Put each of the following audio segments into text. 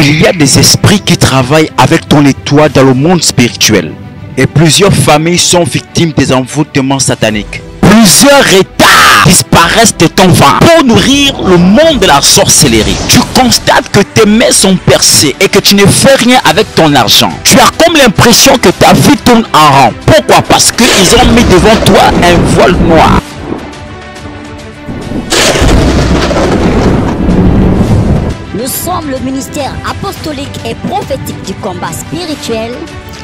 Il y a des esprits qui travaillent avec ton étoile dans le monde spirituel. Et plusieurs familles sont victimes des envoûtements sataniques. Plusieurs retards disparaissent de ton ventre pour nourrir le monde de la sorcellerie. Tu constates que tes mains sont percées et que tu ne fais rien avec ton argent. Tu as comme l'impression que ta vie tourne en rond. Pourquoi? Parce qu'ils ont mis devant toi un voile noir. Nous sommes le ministère apostolique et prophétique du combat spirituel,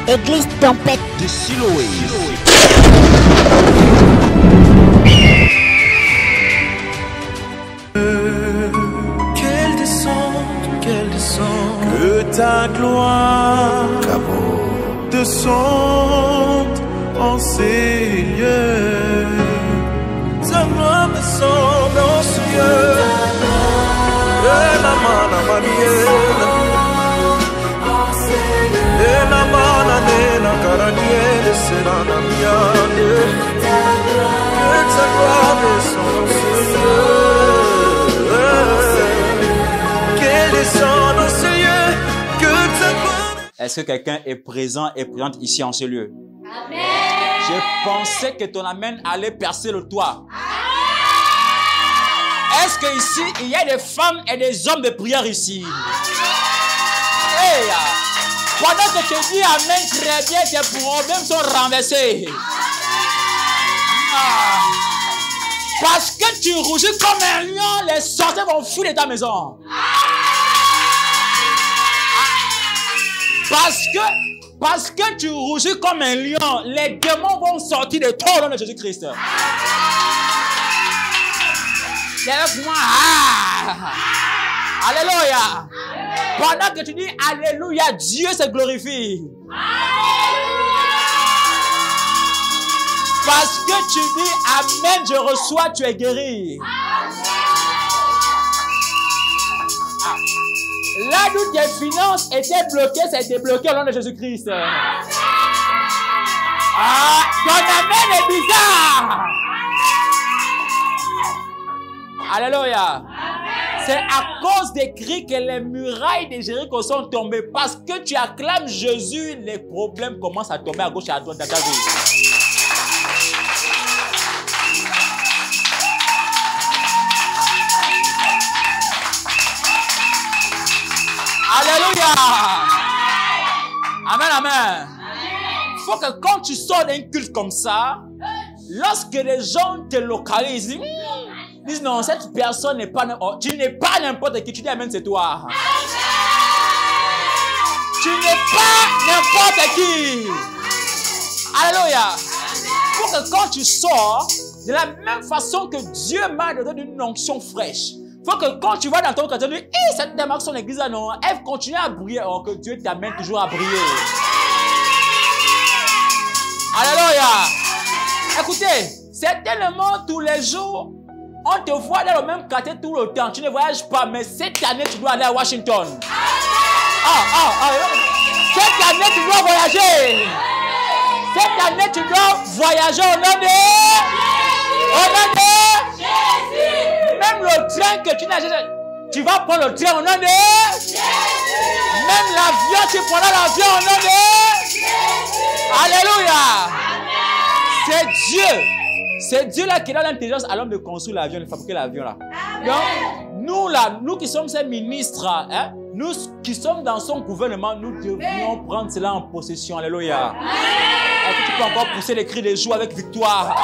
Église Tempête de Siloé. Qu'elle descende, que ta gloire descende en ces lieux. Ta gloire descende en ces lieux. Est-ce que quelqu'un est présent et présente ici en ce lieu? Amen. Je pensais que ton amen allait percer le toit. Est-ce que ici il y a des femmes et des hommes de prière ici? Hey, pendant que tu dis amen très bien, tes problèmes sont renversés. Parce que tu rougis comme un lion, les sorciers vont fuir de ta maison. Parce que tu rougis comme un lion, les démons vont sortir de toi au nom de Jésus-Christ. Lève-moi. Alléluia. Pendant que tu dis Alléluia, Dieu se glorifie. Parce que tu dis Amen, je reçois, tu es guéri. Là d'où tes finances étaient bloquées, ça a été bloqué au nom de Jésus-Christ. Ton Amen est bizarre. Alléluia. C'est à cause des cris que les murailles de Jéricho sont tombées. Parce que tu acclames Jésus, les problèmes commencent à tomber à gauche et à droite dans ta vie. Alléluia. Amen, amen. Il faut que quand tu sors d'un culte comme ça, lorsque les gens te localisent, disent non, cette personne n'est pas... Tu n'es pas n'importe qui, tu dis amen, c'est toi. Tu n'es pas n'importe qui. Alléluia. Il faut que quand tu sors, de la même façon que Dieu m'a donné une onction fraîche, il faut que quand tu vas dans ton quartier, tu dis, cette démarque son église là, non, elle continue à briller, alors que Dieu t'amène toujours à briller. Alléluia. Écoutez, certainement tous les jours, on te voit dans le même quartier tout le temps. Tu ne voyages pas, mais cette année, tu dois aller à Washington. Cette année, tu dois voyager. Cette année, tu dois voyager au nom de Jésus. Même le train que tu n'as jamais... Tu vas prendre le train au nom de Jésus. Même l'avion, tu prendras l'avion au nom de Jésus. Alléluia. C'est Dieu. C'est Dieu là qui donne l'intelligence à l'homme de construire l'avion, de fabriquer l'avion là. Donc, nous là, nous qui sommes ses ministres, hein, nous qui sommes dans son gouvernement, nous devrions prendre cela en possession. Alléluia. Est-ce que tu peux encore pousser les cris de joie avec victoire?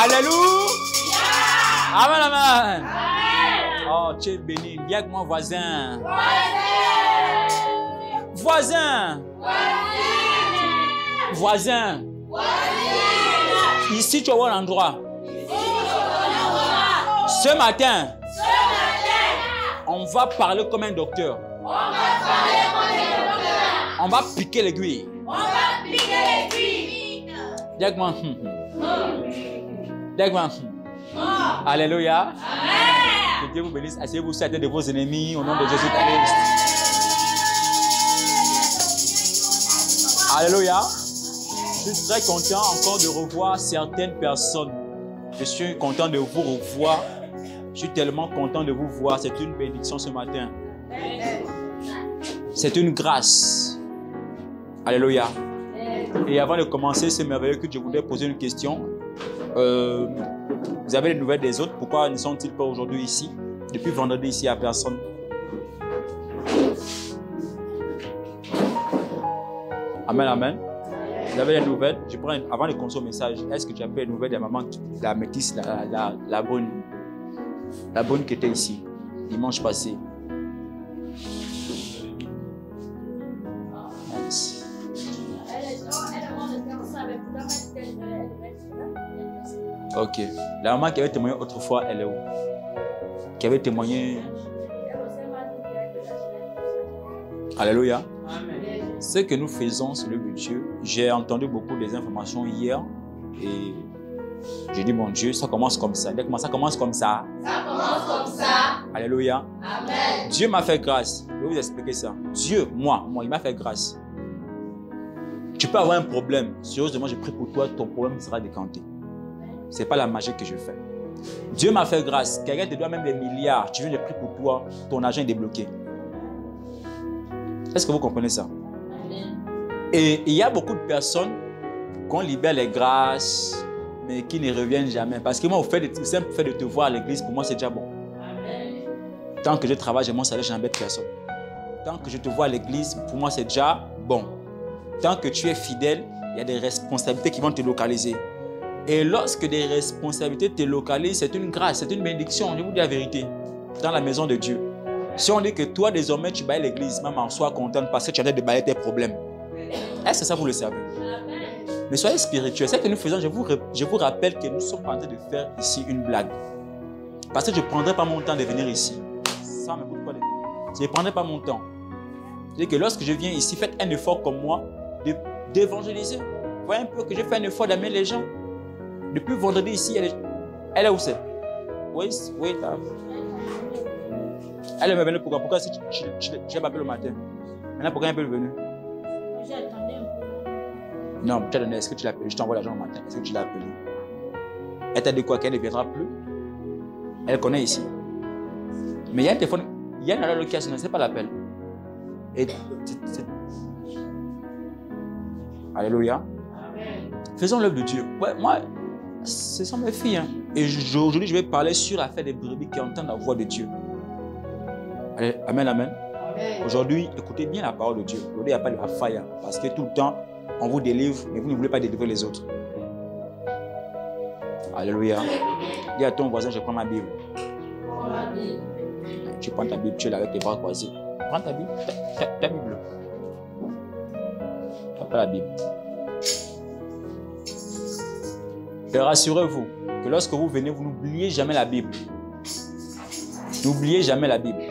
Alléluia. Amen, amen. Oh, tu es béni. Dis avec moi, voisin. Voisin. Voisin. Ici, tu as un endroit. Ce matin, on va parler comme un docteur. On va piquer l'aiguille. Dis avec moi. Dis avec moi. Alléluia. Que Dieu vous bénisse. Asseyez-vous sur la tête de vos ennemis au nom de Jésus-Christ. Alléluia. Je suis très content encore de revoir certaines personnes Je suis content de vous revoir. Je suis tellement content de vous voir. C'est une bénédiction ce matin. C'est une grâce. Alléluia. Et avant de commencer ce merveilleux culte, je voudrais poser une question. Vous avez les nouvelles des autres? Pourquoi ne sont-ils pas aujourd'hui ici? Depuis vendredi ici, il n'y a personne. Amen, amen. Vous avez les nouvelles? Je prends avant de commencer au message. Est-ce que tu as fait les nouvelles de la maman, la métisse, la bonne qui était ici, dimanche passé? Nice. Ok. La maman qui avait témoigné autrefois, elle est où? Qui avait témoigné. Alléluia. Ce que nous faisons sur le Dieu, j'ai entendu beaucoup des informations hier et j'ai dit, mon Dieu, ça commence comme ça. Ça commence comme ça. Ça commence comme ça. Alléluia. Amen. Dieu m'a fait grâce. Je vais vous expliquer ça. Dieu, moi, il m'a fait grâce. Tu peux avoir un problème. Sérieusement, je prie pour toi, ton problème sera décanté. Ce n'est pas la magie que je fais. Dieu m'a fait grâce. Quelqu'un te doit même des milliards. Tu viens de prier pour toi, ton argent est débloqué. Est-ce que vous comprenez ça? Et il y a beaucoup de personnes qu'on libère les grâces, mais qui ne reviennent jamais. Parce que moi, le simple fait de te voir à l'église, pour moi, c'est déjà bon. Amen. Tant que je travaille, j'ai mon salaire, je n'embête personne. Tant que je te vois à l'église, pour moi, c'est déjà bon. Tant que tu es fidèle, il y a des responsabilités qui vont te localiser. Et lorsque des responsabilités te localisent, c'est une grâce, c'est une bénédiction. Je vous dis la vérité. Dans la maison de Dieu. Si on dit que toi, désormais, tu bailles l'église, maman, sois contente parce que tu as de bailler tes problèmes. Est-ce que ça, vous le savez? Mais soyez spirituels. Ce que nous faisons, je vous rappelle que nous sommes en train de faire ici une blague. Parce que je ne prendrai pas mon temps de venir ici. Ça me coûte pas de... Je ne prendrai pas mon temps. C'est-à-dire que lorsque je viens ici, faites un effort comme moi d'évangéliser. Voyez un peu que je fais un effort d'amener les gens. Depuis vendredi ici, elle est où c'est? Oui, là. Elle est venue pourquoi? Pourquoi si je l'ai appelé le matin? Maintenant, pourquoi elle est venue? J'attendais un peu. Non, tu as donné, est-ce que tu l'as appelé? Je t'envoie l'argent le matin, est-ce que tu l'as appelé? Elle t'a dit quoi? Qu'elle ne viendra plus? Elle connaît ici. Mais il y a un téléphone, il y a une allocation, ne sait pas l'appel. Et Alléluia. Faisons l'œuvre de Dieu. Ouais, moi, ce sont mes filles. Hein. Et aujourd'hui, je vais parler sur l'affaire des brebis qui entendent la voix de Dieu. Allez, amen, amen. Aujourd'hui, écoutez bien la parole de Dieu. Aujourd'hui, il n'y a pas de la faille. Parce que tout le temps, on vous délivre, mais vous ne voulez pas délivrer les autres. Alléluia. Dis à ton voisin, je prends ma Bible. Tu prends ta Bible, tu es là avec tes bras croisés. Prends ta Bible, ta Bible. Prends pas la Bible. Et rassurez-vous que lorsque vous venez, vous n'oubliez jamais la Bible. N'oubliez jamais la Bible.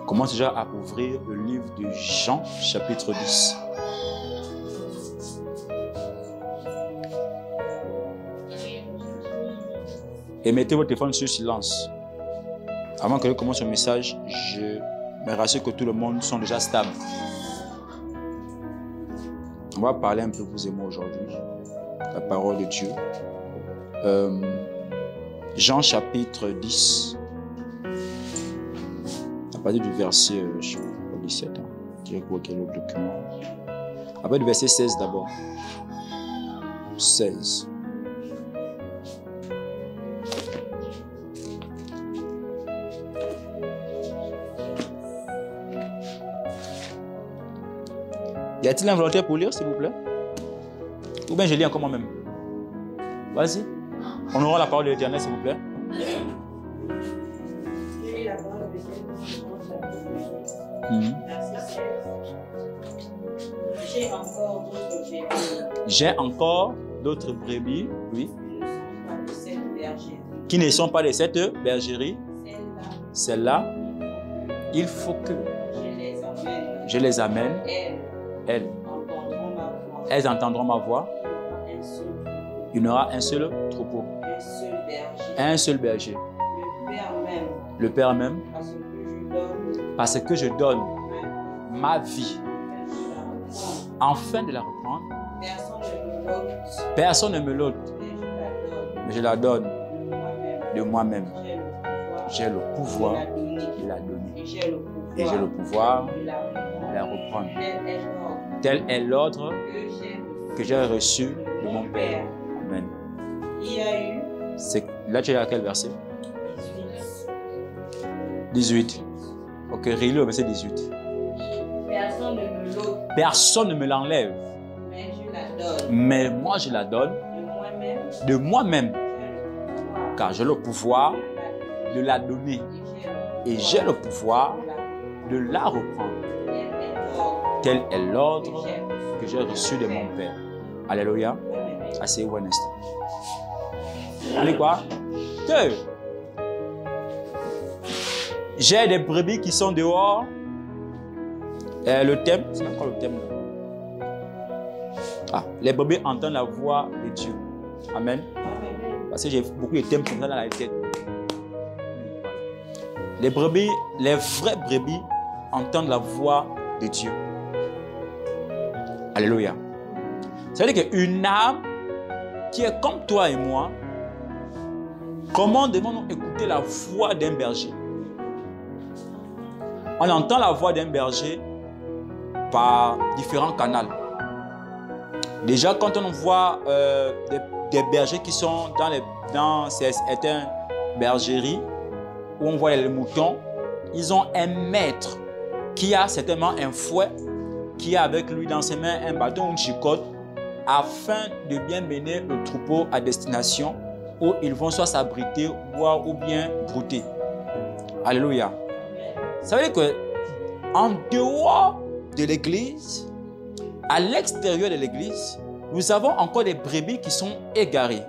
Commence déjà à ouvrir le livre de Jean, chapitre 10. Et mettez votre téléphone sur silence. Avant que je commence le message, je me rassure que tout le monde sont déjà stable. On va parler un peu vous et moi aujourd'hui. La parole de Dieu. Jean chapitre 10. À partir du verset 17. Quel autre document? À partir du verset 16 d'abord. 16. Y a-t-il un volontaire pour lire, s'il vous plaît? Ou bien je lis encore moi-même? Vas-y. On aura la parole de l'Éternel, s'il vous plaît. J'ai encore d'autres brebis, oui, qui ne sont pas de cette bergerie. Celles-là, il faut que je les amène. Elles entendront ma voix. Il y en aura un seul troupeau. Un seul berger. Un seul berger. Le Père même. Le Père même. Parce que je donne Parce que je donne ma vie. Afin de la reprendre. Personne ne me l'ôte. Mais je la donne de moi-même. J'ai le pouvoir de la donner. Et j'ai le pouvoir de la reprendre. Tel est l'ordre que j'ai reçu de mon Père. Amen. Il y a eu. Là, tu es à quel verset? 18. Ok, relis le verset 18. Personne ne me l'ôte. Personne ne me l'enlève. Mais je la donne. Mais moi, je la donne de moi-même. Car j'ai le pouvoir de la donner. Et j'ai le pouvoir de la reprendre. Tel est l'ordre que j'ai reçu de mon Père. Alléluia. Asseyez-vous un instant. Allez quoi? Que j'ai des brebis qui sont dehors. Le thème, c'est même quoi le thème là? Ah, les brebis entendent la voix de Dieu. Amen. Parce que j'ai beaucoup de thèmes comme ça dans la tête. Les brebis, les vraies brebis entendent la voix de Dieu. Alléluia. Ça veut dire qu'une âme qui est comme toi et moi, comment devons-nous écouter la voix d'un berger? On entend la voix d'un berger par différents canaux. Déjà, quand on voit des bergers qui sont dans certaines bergeries, où on voit les moutons, ils ont un maître qui a certainement un fouet, qui a avec lui dans ses mains un bâton ou une chicotte, afin de bien mener le troupeau à destination où ils vont soit s'abriter, boire ou bien brouter. Alléluia. Ça veut dire que en dehors de l'église, à l'extérieur de l'église, nous avons encore des brebis qui sont égarées.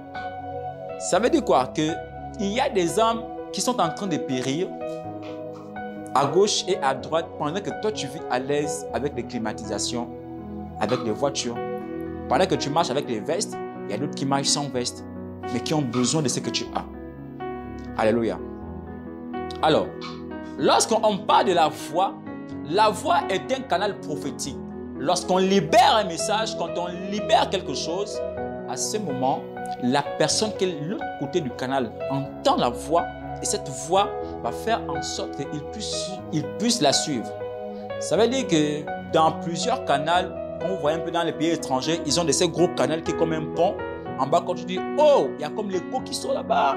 Ça veut dire quoi? Qu'il y a des âmes qui sont en train de périr à gauche et à droite pendant que toi tu vis à l'aise avec les climatisations, avec les voitures. Pendant que tu marches avec les vestes, il y a d'autres qui marchent sans veste, mais qui ont besoin de ce que tu as. Alléluia. Alors, lorsqu'on parle de la voix est un canal prophétique. Lorsqu'on libère un message, quand on libère quelque chose, à ce moment, la personne qui est de l'autre côté du canal entend la voix et cette voix va faire en sorte qu'il puisse la suivre. Ça veut dire que dans plusieurs canaux, on voit un peu dans les pays étrangers, ils ont de ces gros canaux qui sont comme un pont. En bas, quand tu dis, oh, il y a comme l'écho qui sort là-bas.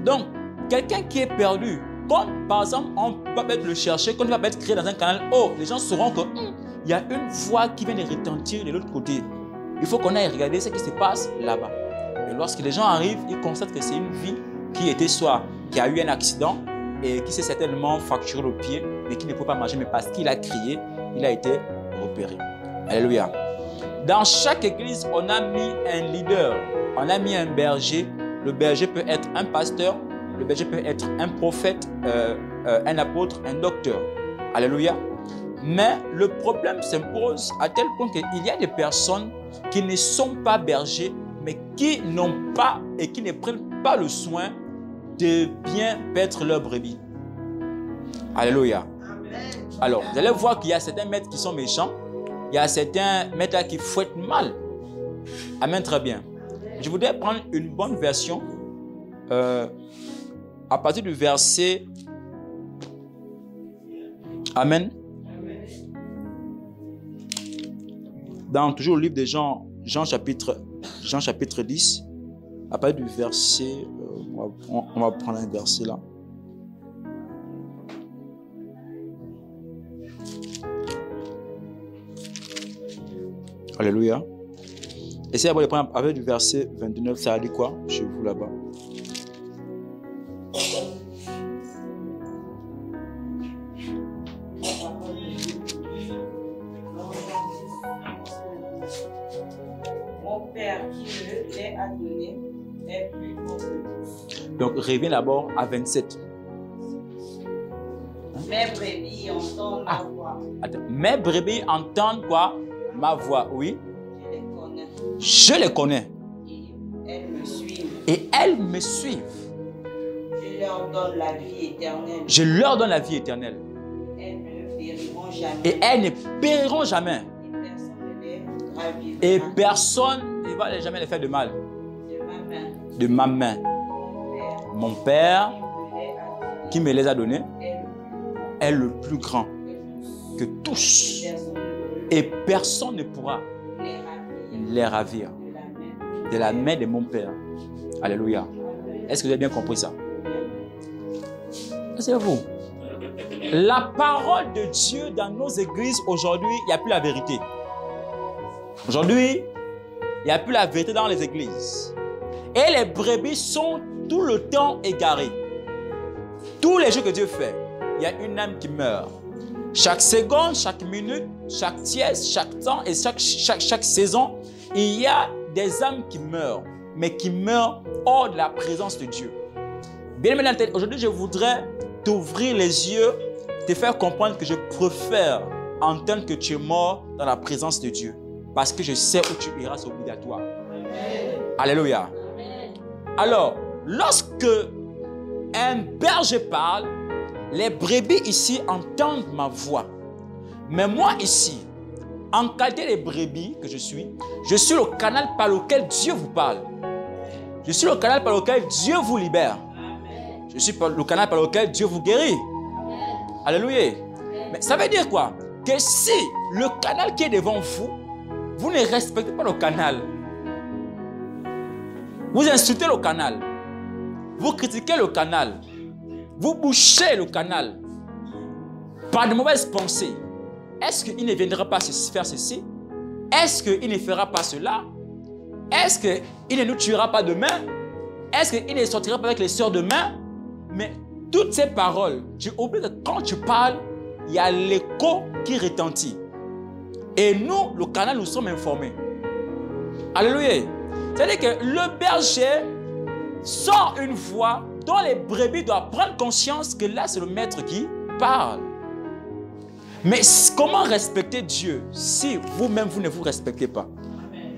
Donc, quelqu'un qui est perdu, comme par exemple, on va peut-être le chercher, quand il va peut-être créer dans un canal, oh, les gens sauront que il y a une voix qui vient de retentir de l'autre côté. Il faut qu'on aille regarder ce qui se passe là-bas. Et lorsque les gens arrivent, ils constatent que c'est une vie qui était qui a eu un accident et qui s'est certainement fracturé le pied, mais qui ne peut pas marcher, mais parce qu'il a crié, il a été repéré. Alléluia. Dans chaque église, on a mis un leader, on a mis un berger. Le berger peut être un pasteur, le berger peut être un prophète, un apôtre, un docteur. Alléluia. Mais le problème s'impose à tel point qu'il y a des personnes qui ne sont pas bergers, mais qui n'ont pas et qui ne prennent pas le soin de bien paître leurs brebis. Alléluia. Alors, vous allez voir qu'il y a certains maîtres qui sont méchants. Il y a certains maîtres qui fouettent mal. Amen, très bien. Je voudrais prendre une bonne version à partir du verset. Amen. Dans toujours le livre de Jean chapitre 10, à partir du verset, on va prendre un verset là. Alléluia. Essayez de prendre avec du verset 29, ça a dit quoi chez vous là-bas? Mon Père qui me l'a donné est plus grand que tous. Donc, reviens d'abord à 27. Mes brebis entendent ma voix. Attends. Mes brebis entendent quoi? Ma voix, oui. Je les connais. Je les connais. Et elles et elles me suivent. Je leur donne la vie éternelle. Je leur donne la vie éternelle. Elles ne périront jamais. Et elles ne périront jamais. Et personne ne les ravira. Et personne ne va jamais les faire de mal. De ma main. De ma main. Mon Père, qui me les a donnés, est le plus grand que tous. Et personne ne pourra les ravir de la main de mon Père. Alléluia. Est-ce que vous avez bien compris ça? C'est vous. La parole de Dieu dans nos églises aujourd'hui, il n'y a plus la vérité. Aujourd'hui, il n'y a plus la vérité dans les églises. Et les brebis sont tout le temps égarées. Tous les jours que Dieu fait, il y a une âme qui meurt. Chaque seconde, chaque minute, chaque tiers, chaque temps et chaque saison, il y a des âmes qui meurent, mais qui meurent hors de la présence de Dieu. Bien aimé, aujourd'hui, je voudrais t'ouvrir les yeux, te faire comprendre que je préfère entendre que tu es mort dans la présence de Dieu. Parce que je sais où tu iras, c'est obligatoire. Amen. Alléluia. Amen. Alors, lorsque un berger parle, les brebis ici entendent ma voix. Mais moi ici, en qualité de brebis que je suis le canal par lequel Dieu vous parle. Je suis le canal par lequel Dieu vous libère. Amen. Je suis le canal par lequel Dieu vous guérit. Amen. Alléluia. Amen. Mais ça veut dire quoi? Que si le canal qui est devant vous, vous ne respectez pas le canal, vous insultez le canal, vous critiquez le canal, vous bouchez le canal par de mauvaises pensées, est-ce qu'il ne viendra pas faire ceci? Est-ce qu'il ne fera pas cela? Est-ce qu'il ne nous tuera pas demain? Est-ce qu'il ne sortira pas avec les sœurs demain? Mais toutes ces paroles, tu oublies que quand tu parles, il y a l'écho qui retentit. Et nous, le canal, nous sommes informés. Alléluia. C'est-à-dire que le berger sort une voix dont les brebis doivent prendre conscience que là, c'est le maître qui parle. Mais comment respecter Dieu si vous-même, vous ne vous respectez pas? Amen.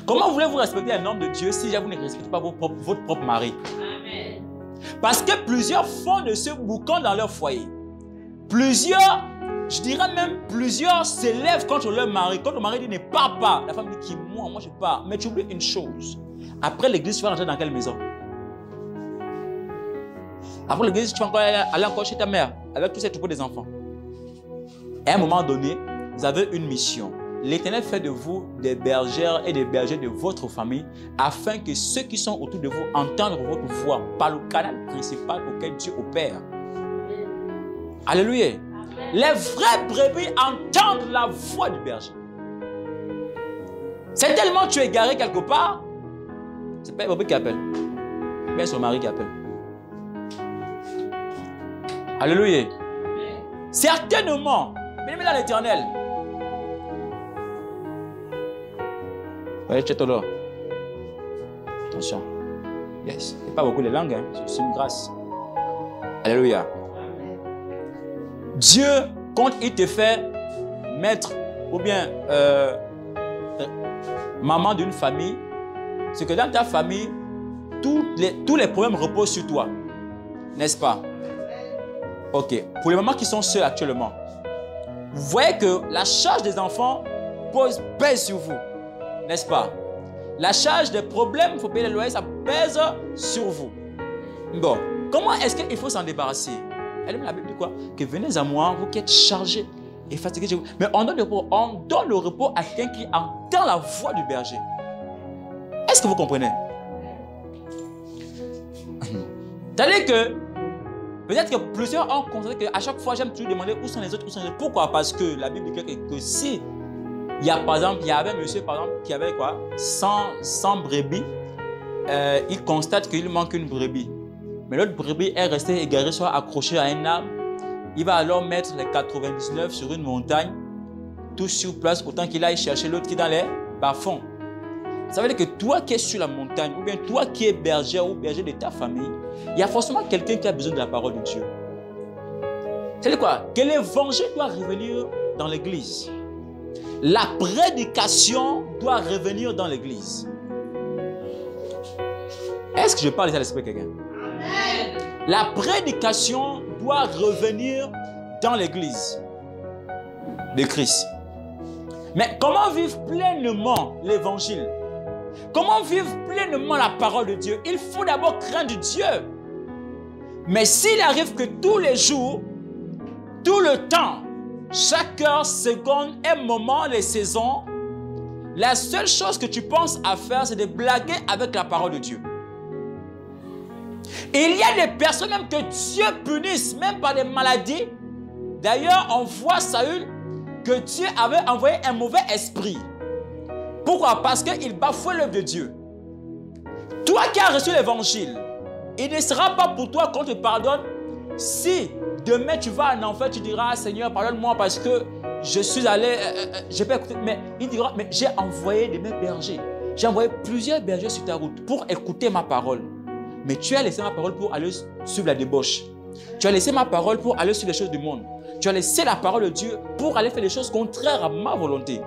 Comment voulez-vous respecter un homme de Dieu si vous ne respectez pas votre propre mari? Amen. Parce que plusieurs font de ce boucan dans leur foyer. Plusieurs, je dirais même plusieurs s'élèvent contre leur mari. Quand le mari dit ne pars pas, la femme dit moi je pars. Mais tu oublies une chose. Après l'église, tu vas rentrer dans quelle maison? Après l'église, tu vas aller encore chez ta mère avec tous ces troupeaux des enfants. À un moment donné, vous avez une mission. L'Éternel fait de vous des bergères et des bergers de votre famille afin que ceux qui sont autour de vous entendent votre voix par le canal principal auquel Dieu opère. Alléluia. Amen. Les vrais brebis entendent la voix du berger. C'est tellement tu es égaré quelque part, ce n'est pas le brebis qui appelle, mais son mari qui appelle. Alléluia. Amen. Certainement, bien-aimé dans l'Éternel. Voyez, Tchétolo. Attention. Yes. Il n'y a pas beaucoup de langues, hein. C'est une grâce. Alléluia. Amen. Dieu, quand il te fait maître ou bien maman d'une famille, c'est que dans ta famille, tous les problèmes reposent sur toi. N'est-ce pas? Ok. Pour les mamans qui sont seules actuellement, vous voyez que la charge des enfants pèse sur vous. N'est-ce pas? La charge des problèmes, il faut payer les loyers, ça pèse sur vous. Bon, comment est-ce qu'il faut s'en débarrasser? Elle la Bible dit quoi? Que venez à moi, vous qui êtes chargés et fatigués. Mais on donne le repos à quelqu'un qui entend la voix du berger. Est-ce que vous comprenez? C'est-à-dire que peut-être que plusieurs ont constaté qu'à chaque fois, j'aime toujours demander où sont les autres, où sont les autres. Pourquoi? Parce que la Bible dit que si il y a par exemple, il y avait un monsieur par exemple qui avait quoi? 100 brebis. Il constate qu'il manque une brebis. Mais l'autre brebis est restée égarée, soit accrochée à un arbre. Il va alors mettre les 99 sur une montagne, tout sur place, autant qu'il aille chercher l'autre qui est dans les bas-fonds. Ça veut dire que toi qui es sur la montagne, ou bien toi qui es berger ou berger de ta famille, il y a forcément quelqu'un qui a besoin de la parole de Dieu. C'est-à-dire quoi? Que l'évangile doit revenir dans l'église. La prédication doit revenir dans l'église. Est-ce que je parle à l'esprit de quelqu'un? La prédication doit revenir dans l'église de Christ. Mais comment vivre pleinement l'évangile? Comment vivre pleinement la parole de Dieu? Il faut d'abord craindre Dieu. Mais s'il arrive que tous les jours, tout le temps, chaque heure, seconde et moment, les saisons, la seule chose que tu penses à faire, c'est de blaguer avec la parole de Dieu. Il y a des personnes même que Dieu punisse, même par des maladies. D'ailleurs, on voit Saül que Dieu avait envoyé un mauvais esprit. Pourquoi? Parce qu'il bafouait l'œuvre de Dieu. Toi qui as reçu l'évangile, il ne sera pas pour toi qu'on te pardonne. Si demain tu vas en enfer, tu diras, Seigneur, pardonne-moi parce que je suis allé, j'ai pas écouté. Mais il dira, mais j'ai envoyé des mêmes bergers. J'ai envoyé plusieurs bergers sur ta route pour écouter ma parole. Mais tu as laissé ma parole pour aller suivre la débauche. Tu as laissé ma parole pour aller suivre les choses du monde. Tu as laissé la parole de Dieu pour aller faire des choses contraires à ma volonté.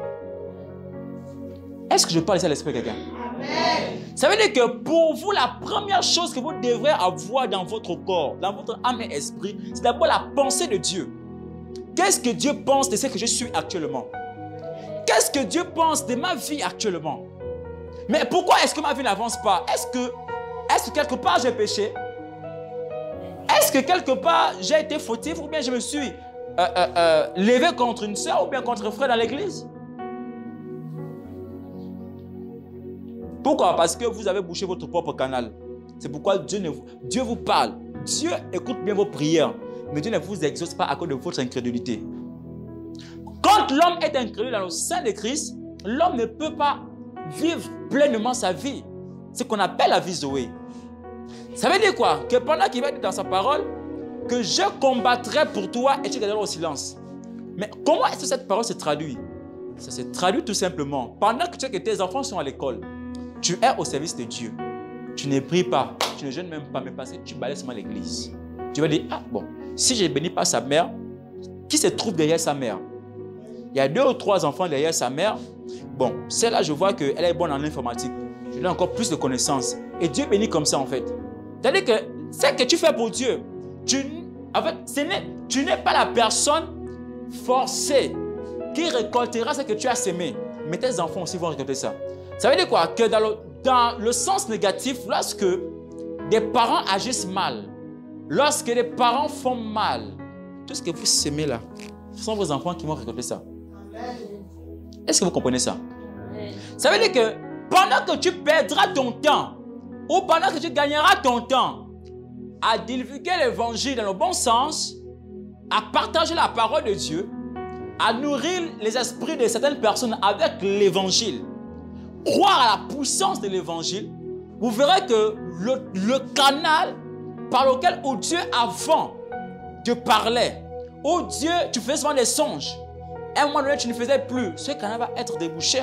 Est-ce que je parle ici à l'esprit de quelqu'un? Ça veut dire que pour vous, la première chose que vous devrez avoir dans votre corps, dans votre âme et esprit, c'est d'abord la pensée de Dieu. Qu'est-ce que Dieu pense de ce que je suis actuellement? Qu'est-ce que Dieu pense de ma vie actuellement? Mais pourquoi est-ce que ma vie n'avance pas? Est-ce que quelque part j'ai péché? Est-ce que quelque part j'ai été fautif ou bien je me suis levé contre une soeur ou bien contre un frère dans l'église? Pourquoi? Parce que vous avez bouché votre propre canal. C'est pourquoi Dieu vous parle. Dieu écoute bien vos prières, mais Dieu ne vous exauce pas à cause de votre incrédulité. Quand l'homme est incrédule dans le sein de Christ, l'homme ne peut pas vivre pleinement sa vie. C'est ce qu'on appelle la vie Zoé. Ça veut dire quoi? Que pendant qu'il va dire dans sa parole que je combattrai pour toi et tu garderas au silence. Mais comment est-ce que cette parole se traduit? Ça se traduit tout simplement. Pendant que tes enfants sont à l'école, tu es au service de Dieu. Tu ne pries pas, tu ne jeûnes même pas, mais parce que tu balayes seulement l'église. Tu vas dire, ah bon, si je ne bénis pas sa mère, qui se trouve derrière sa mère? Il y a 2 ou 3 enfants derrière sa mère. Bon, celle-là, je vois qu'elle est bonne en informatique. Je lui ai encore plus de connaissances. Et Dieu bénit comme ça, en fait. C'est-à-dire que ce que tu fais pour Dieu, tu n'es pas la personne forcée qui récoltera ce que tu as semé. Mais tes enfants aussi vont récolter ça. Ça veut dire quoi? Que dans le sens négatif, lorsque des parents agissent mal, lorsque les parents font mal, tout ce que vous semez là, ce sont vos enfants qui vont récolter ça. Est-ce que vous comprenez ça? Ça veut dire que pendant que tu perdras ton temps, ou pendant que tu gagneras ton temps à divulguer l'évangile dans le bon sens, à partager la parole de Dieu, à nourrir les esprits de certaines personnes avec l'évangile, croire à la puissance de l'évangile, vous verrez que le canal par lequel Dieu avant te parlait, où Dieu, tu faisais souvent des songes, à un moment donné tu ne faisais plus, ce canal va être débouché.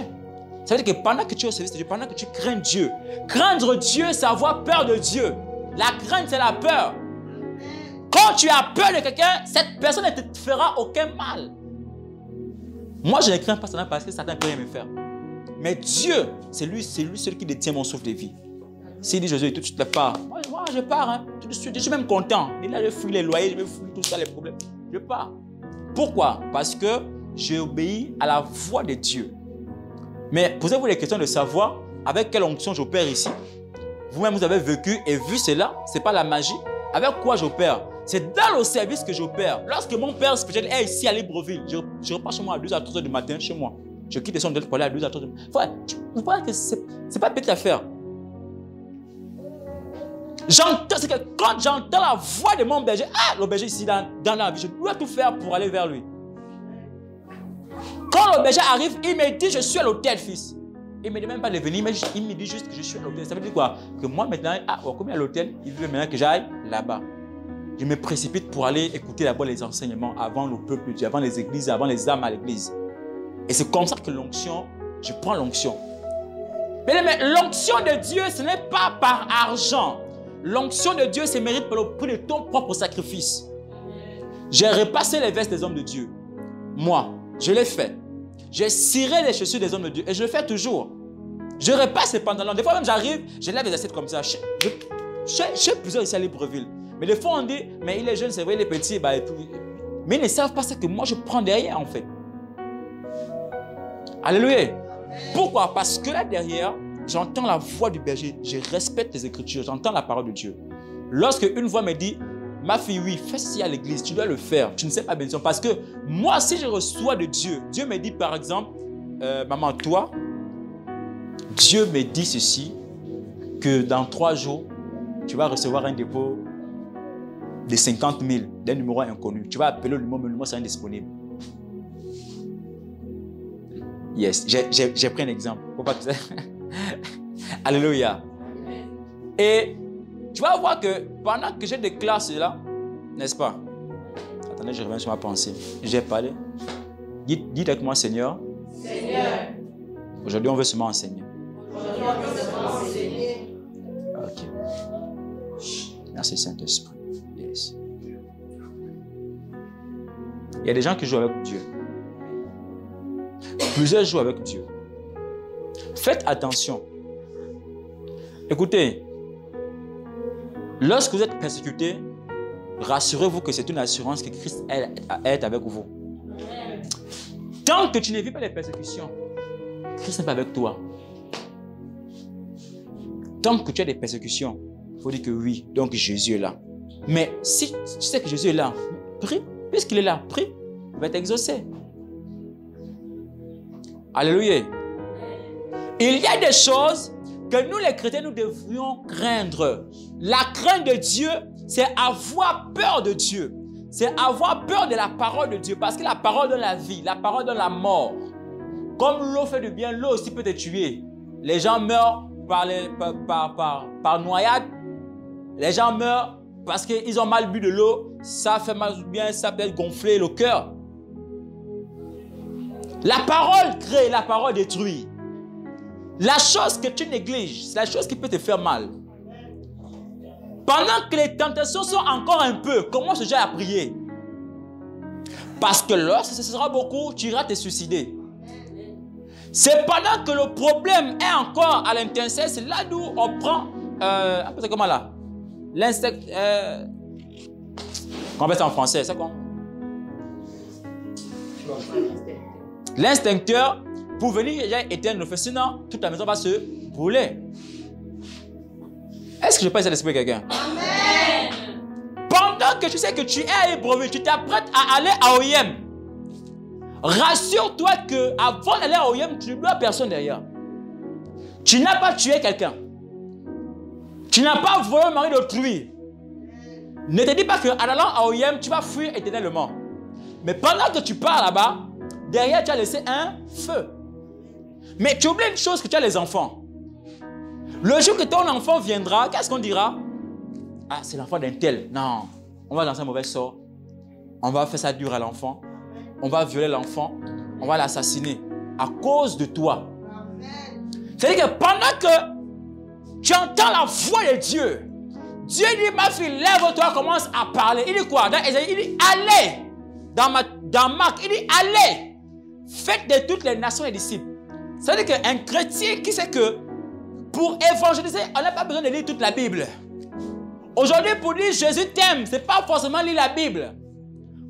Ça veut dire que pendant que tu es au service de Dieu, pendant que tu crains Dieu, craindre Dieu, c'est avoir peur de Dieu. La crainte, c'est la peur. Quand tu as peur de quelqu'un, cette personne ne te fera aucun mal. Moi, je ne crains pas Satan parce que Satan ne peut rien me faire. Mais Dieu, c'est lui seul qui détient mon souffle de vie. S'il dit Jésus, tout de suite, pars. Moi, je pars. Hein. Tout de suite, je suis même content. Et là, je fouille les loyers, je vais fouiller tout ça, les problèmes. Je pars. Pourquoi? Parce que j'ai obéi à la voix de Dieu. Mais posez-vous les questions de savoir avec quelle onction j'opère ici. Vous-même, vous avez vécu et vu cela. Ce n'est pas la magie. Avec quoi j'opère? C'est dans le service que j'opère. Lorsque mon père spirituel est ici à Libreville, je repars chez moi à 2h à 3h du matin, chez moi. Je quitte les sons pour aller à 2h à 3h du matin. Vous voyez que ce n'est pas petite affaire. C'est que quand j'entends la voix de mon berger, le berger ici dans la vie, je dois tout faire pour aller vers lui. Quand le berger arrive, il me dit, je suis à l'hôtel, fils. Il ne me dit même pas de venir, mais il me dit juste que je suis à l'hôtel. Ça veut dire quoi? Que moi maintenant, comme il est à l'hôtel, il veut maintenant que j'aille là-bas. Je me précipite pour aller écouter d'abord les enseignements avant le peuple de Dieu, avant les églises, avant les âmes à l'église. Et c'est comme ça que l'onction, je prends l'onction. Mais l'onction de Dieu, ce n'est pas par argent. L'onction de Dieu se mérite par le prix de ton propre sacrifice. J'ai repassé les vestes des hommes de Dieu. Moi, je l'ai fait. J'ai ciré les chaussures des hommes de Dieu et je le fais toujours. Je repasse les pantalons. Des fois même j'arrive, je lève les assiettes comme ça. J'ai plusieurs ici à Libreville. Mais des fois on dit, mais il est jeune, c'est vrai, il est petit. Bah, mais ils ne savent pas ça que moi je prends derrière en fait. Alléluia. Pourquoi? Parce que là derrière, j'entends la voix du berger. Je respecte les Écritures. J'entends la parole de Dieu. Lorsque une voix me dit, ma fille, oui, fais ceci à l'église, tu dois le faire. Tu ne sais pas bien sûr. Parce que moi, si je reçois de Dieu, Dieu me dit par exemple, maman, toi, Dieu me dit ceci, que dans 3 jours, tu vas recevoir un dépôt de 50 000 d'un numéro inconnu. Tu vas appeler le numéro sera indisponible. Yes, j'ai pris un exemple. Faut pas que ça... Alléluia. Et tu vas voir que pendant que je déclare cela, n'est-ce pas? Attendez, je reviens sur ma pensée. J'ai parlé. Dites avec moi, Seigneur. Seigneur. Aujourd'hui, on veut seulement enseigner. Aujourd'hui, on veut seulement enseigner. Ok. Merci, Saint-Esprit. Yes. Il y a des gens qui jouent avec Dieu. Plusieurs jouent avec Dieu. Faites attention. Écoutez, lorsque vous êtes persécuté, rassurez-vous que c'est une assurance que Christ est avec vous. Tant que tu ne vis pas les persécutions, Christ n'est pas avec toi. Tant que tu as des persécutions, il faut dire que oui, donc Jésus est là. Mais si tu sais que Jésus est là, prie, puisqu'il est là, prie, il va t'exaucer. Alléluia. Il y a des choses que nous les chrétiens, nous devrions craindre. La crainte de Dieu, c'est avoir peur de Dieu. C'est avoir peur de la parole de Dieu. Parce que la parole donne la vie, la parole donne la mort. Comme l'eau fait du bien, l'eau aussi peut te tuer. Les gens meurent par noyade. Les gens meurent parce qu'ils ont mal bu de l'eau. Ça fait mal du bien, ça peut gonfler le cœur. La parole crée, la parole détruit. La chose que tu négliges, c'est la chose qui peut te faire mal. Pendant que les tentations sont encore un peu, commence déjà à prier. Parce que lorsque ce sera beaucoup, tu iras te suicider. C'est pendant que le problème est encore à l'intenséité, c'est là d'où on prend, c'est comment là? L'instinct, comment on appelle ça en français? C'est quoi? L'instincteur, pour venir éteindre le feu, sinon toute la maison va se brûler. Est-ce que je parle à l'esprit de quelqu'un? Amen. Pendant que tu sais que tu es à Libreville, tu t'apprêtes à aller à OIM. Rassure-toi qu'avant d'aller à OIM, tu ne dois personne derrière. Tu n'as pas tué quelqu'un. Tu n'as pas volé le mari d'autrui. Ne te dis pas qu'en allant à OIM, tu vas fuir éternellement. Mais pendant que tu pars là-bas, derrière, tu as laissé un feu. Mais tu oublies une chose, que tu as les enfants. Le jour que ton enfant viendra, qu'est-ce qu'on dira? Ah, c'est l'enfant d'un tel. Non, on va lancer un mauvais sort. On va faire ça dur à l'enfant. On va violer l'enfant. On va l'assassiner à cause de toi. C'est-à-dire que pendant que tu entends la voix de Dieu, Dieu dit, ma fille, lève-toi, commence à parler. Il dit quoi? Dans Ésaïe, il dit, allez. Dans Marc, il dit, allez. Faites de toutes les nations les disciples. C'est-à-dire qu'un chrétien qui sait que pour évangéliser, on n'a pas besoin de lire toute la Bible. Aujourd'hui, pour dire Jésus t'aime, ce n'est pas forcément lire la Bible.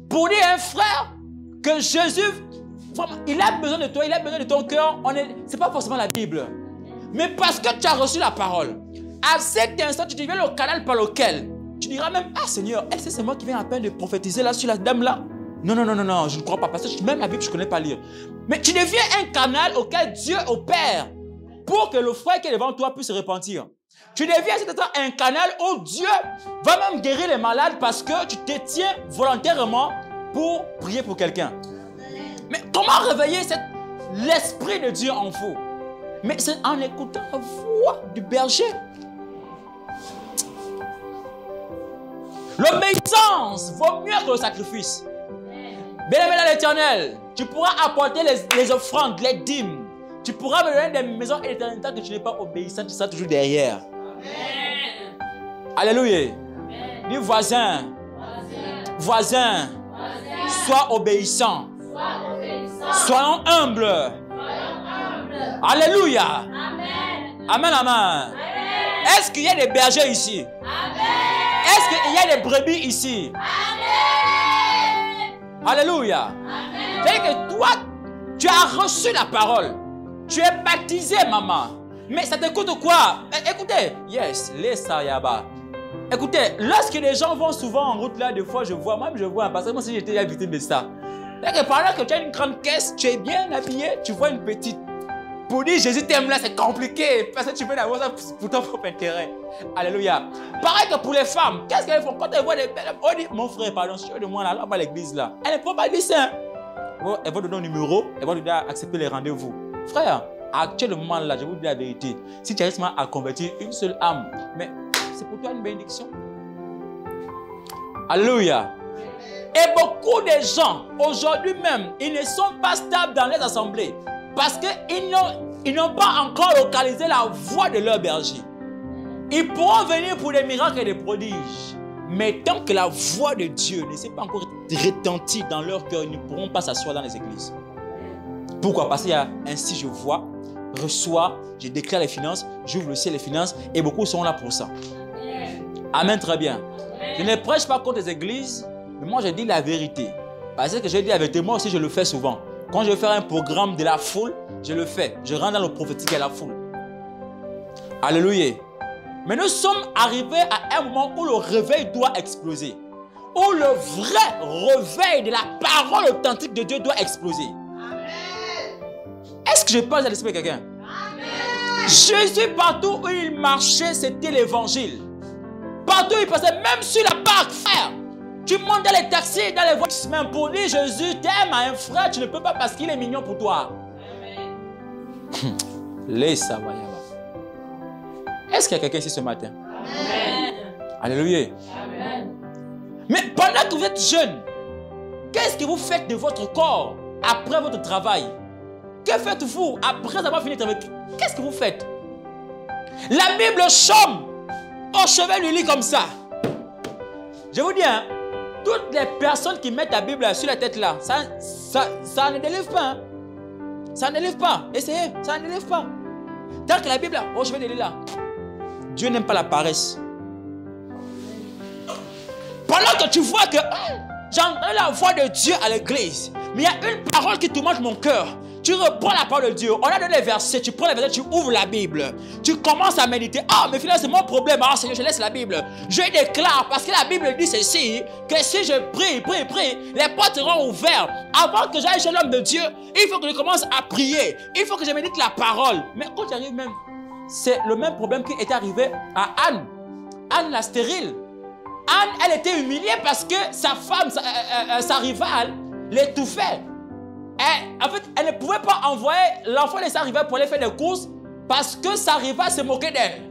Pour dire un frère que Jésus, il a besoin de toi, il a besoin de ton cœur, ce n'est pas forcément la Bible. Mais parce que tu as reçu la parole, à cet instant, tu deviens le canal par lequel tu diras même, ah Seigneur, est-ce que c'est moi qui viens à peine de prophétiser là sur la dame là? Non, non, non, non, non, je ne crois pas, parce que même la Bible, je ne connais pas lire. Mais tu deviens un canal auquel Dieu opère pour que le frère qui est devant toi puisse se repentir. Tu deviens un canal où Dieu va même guérir les malades parce que tu te tiens volontairement pour prier pour quelqu'un. Mais comment réveiller l'esprit de Dieu en vous? Mais c'est en écoutant la voix du berger. L'obéissance vaut mieux que le sacrifice. Bien-aimé dans l'Éternel, tu pourras apporter les offrandes, les dîmes. Tu pourras me donner des maisons et des temps que tu n'es pas obéissant, tu seras toujours derrière. Amen. Alléluia. Dis voisin. Voisin. Sois obéissant. Soyons humbles. Alléluia. Amen. Amen, amen. Est-ce qu'il y a des bergers ici? Est-ce qu'il y a des brebis ici? Alléluia. C'est-à-dire que toi, tu as reçu la parole. Tu es baptisé, maman. Mais ça te coûte quoi? Écoutez, yes, les sayaba. Écoutez, lorsque les gens vont souvent en route là, des fois je vois, moi je vois, parce que moi si j'étais la victime de ça. C'est-à-dire que pendant que tu as une grande caisse, tu es bien habillé, tu vois une petite. Pour dire Jésus t'aime là, c'est compliqué, parce que tu veux l'avoir ça pour ton propre intérêt. Alléluia. Pareil que pour les femmes, qu'est-ce qu'elles font quand elles voient des belles? On dit, mon frère, pardon, je suis de moi là, à l'église là. Elle ne prend pas le sein. Elle va donner un numéro, elle va lui dire accepter les rendez-vous. Frère, actuellement là, je vous dis la vérité. Si tu arrives à convertir une seule âme, mais c'est pour toi une bénédiction. Alléluia. Et beaucoup de gens, aujourd'hui même, ils ne sont pas stables dans les assemblées parce qu'ils n'ont pas encore localisé la voix de leur berger. Ils pourront venir pour des miracles et des prodiges. Mais tant que la voix de Dieu ne s'est pas encore retentie dans leur cœur, ils ne pourront pas s'asseoir dans les églises. Pourquoi? Parce qu'il y a ainsi je vois, reçois, je déclare les finances, j'ouvre le ciel les finances et beaucoup sont là pour ça. Amen, très bien. Je ne prêche pas contre les églises, mais moi je dis la vérité. Parce que je dis la vérité, moi aussi je le fais souvent. Quand je veux faire un programme de la foule, je le fais. Je rentre dans le prophétique et la foule. Alléluia. Mais nous sommes arrivés à un moment où le réveil doit exploser. Où le vrai réveil de la parole authentique de Dieu doit exploser. Est-ce que je parle à l'esprit de quelqu'un? Jésus, partout où il marchait, c'était l'évangile. Partout où il passait, même sur la barque, frère. Tu montes dans les taxis, dans les voitures, même pour dire Jésus t'aime à un frère, tu ne peux pas parce qu'il est mignon pour toi. Laisse ça, est-ce qu'il y a quelqu'un ici ce matin? Amen. Alléluia. Amen. Mais pendant que vous êtes jeune, qu'est-ce que vous faites de votre corps après votre travail? Que faites-vous après avoir fini de travailler? Qu'est-ce que vous faites? La Bible chôme au chevet du lit comme ça. Je vous dis, hein, toutes les personnes qui mettent la Bible sur la tête là, ça ne délève pas. Hein. Ça ne délève pas. Essayez, ça ne délève pas. Tant que la Bible au chevet du lit là, Dieu n'aime pas la paresse. Pendant que tu vois que j'entends la voix de Dieu à l'église, mais il y a une parole qui tourmente mon cœur. Tu reprends la parole de Dieu. On a donné les versets. Tu prends les versets, tu ouvres la Bible. Tu commences à méditer. Ah, mais finalement, c'est mon problème. Ah, Seigneur, je laisse la Bible. Je déclare, parce que la Bible dit ceci, que si je prie, les portes seront ouvertes. Avant que j'aille chez l'homme de Dieu, il faut que je commence à prier. Il faut que je médite la parole. Mais quand tu arrives même, c'est le même problème qui est arrivé à Anne. Anne la stérile. Anne, elle était humiliée parce que sa femme, sa rivale, l'étouffait. En fait, elle ne pouvait pas envoyer l'enfant de sa rivale pour aller faire des courses parce que sa rivale se moquait d'elle.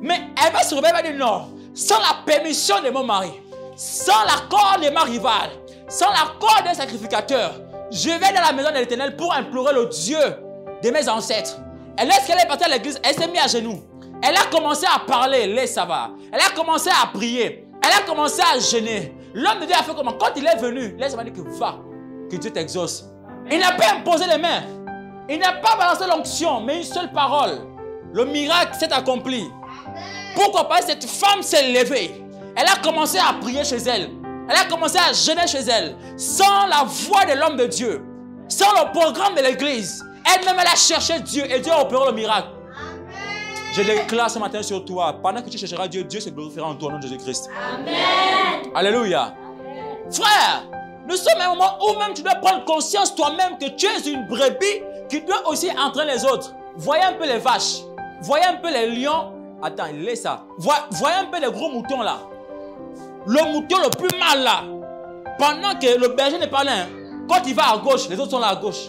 Mais elle va se réveiller et va dire non, sans la permission de mon mari, sans l'accord de ma rivale, sans l'accord d'un sacrificateur, je vais dans la maison de l'Éternel pour implorer le Dieu de mes ancêtres. Et lorsqu'elle est partie à l'église, elle s'est mise à genoux. Elle a commencé à parler, les savas. Elle a commencé à prier. Elle a commencé à jeûner. L'homme de Dieu a fait comment? Quand il est venu, les savas dit que va, que Dieu t'exauce. Il n'a pas imposé les mains. Il n'a pas balancé l'onction, mais une seule parole. Le miracle s'est accompli. Pourquoi pas? Cette femme s'est levée. Elle a commencé à prier chez elle. Elle a commencé à jeûner chez elle. Sans la voix de l'homme de Dieu. Sans le programme de l'église. Elle-même, elle a cherché Dieu et Dieu a opéré le miracle. Je déclare ce matin sur toi. Pendant que tu chercheras Dieu, Dieu se glorifiera en toi au nom de Jésus-Christ. Amen. Alléluia. Amen. Frère, nous sommes à un moment où même tu dois prendre conscience toi-même que tu es une brebis qui doit aussi entraîner les autres. Voyez un peu les vaches. Voyez un peu les lions. Attends, laisse ça. Voyez un peu les gros moutons là. Le mouton le plus mal là. Pendant que le berger n'est pas là. Hein. Quand il va à gauche, les autres sont là à gauche.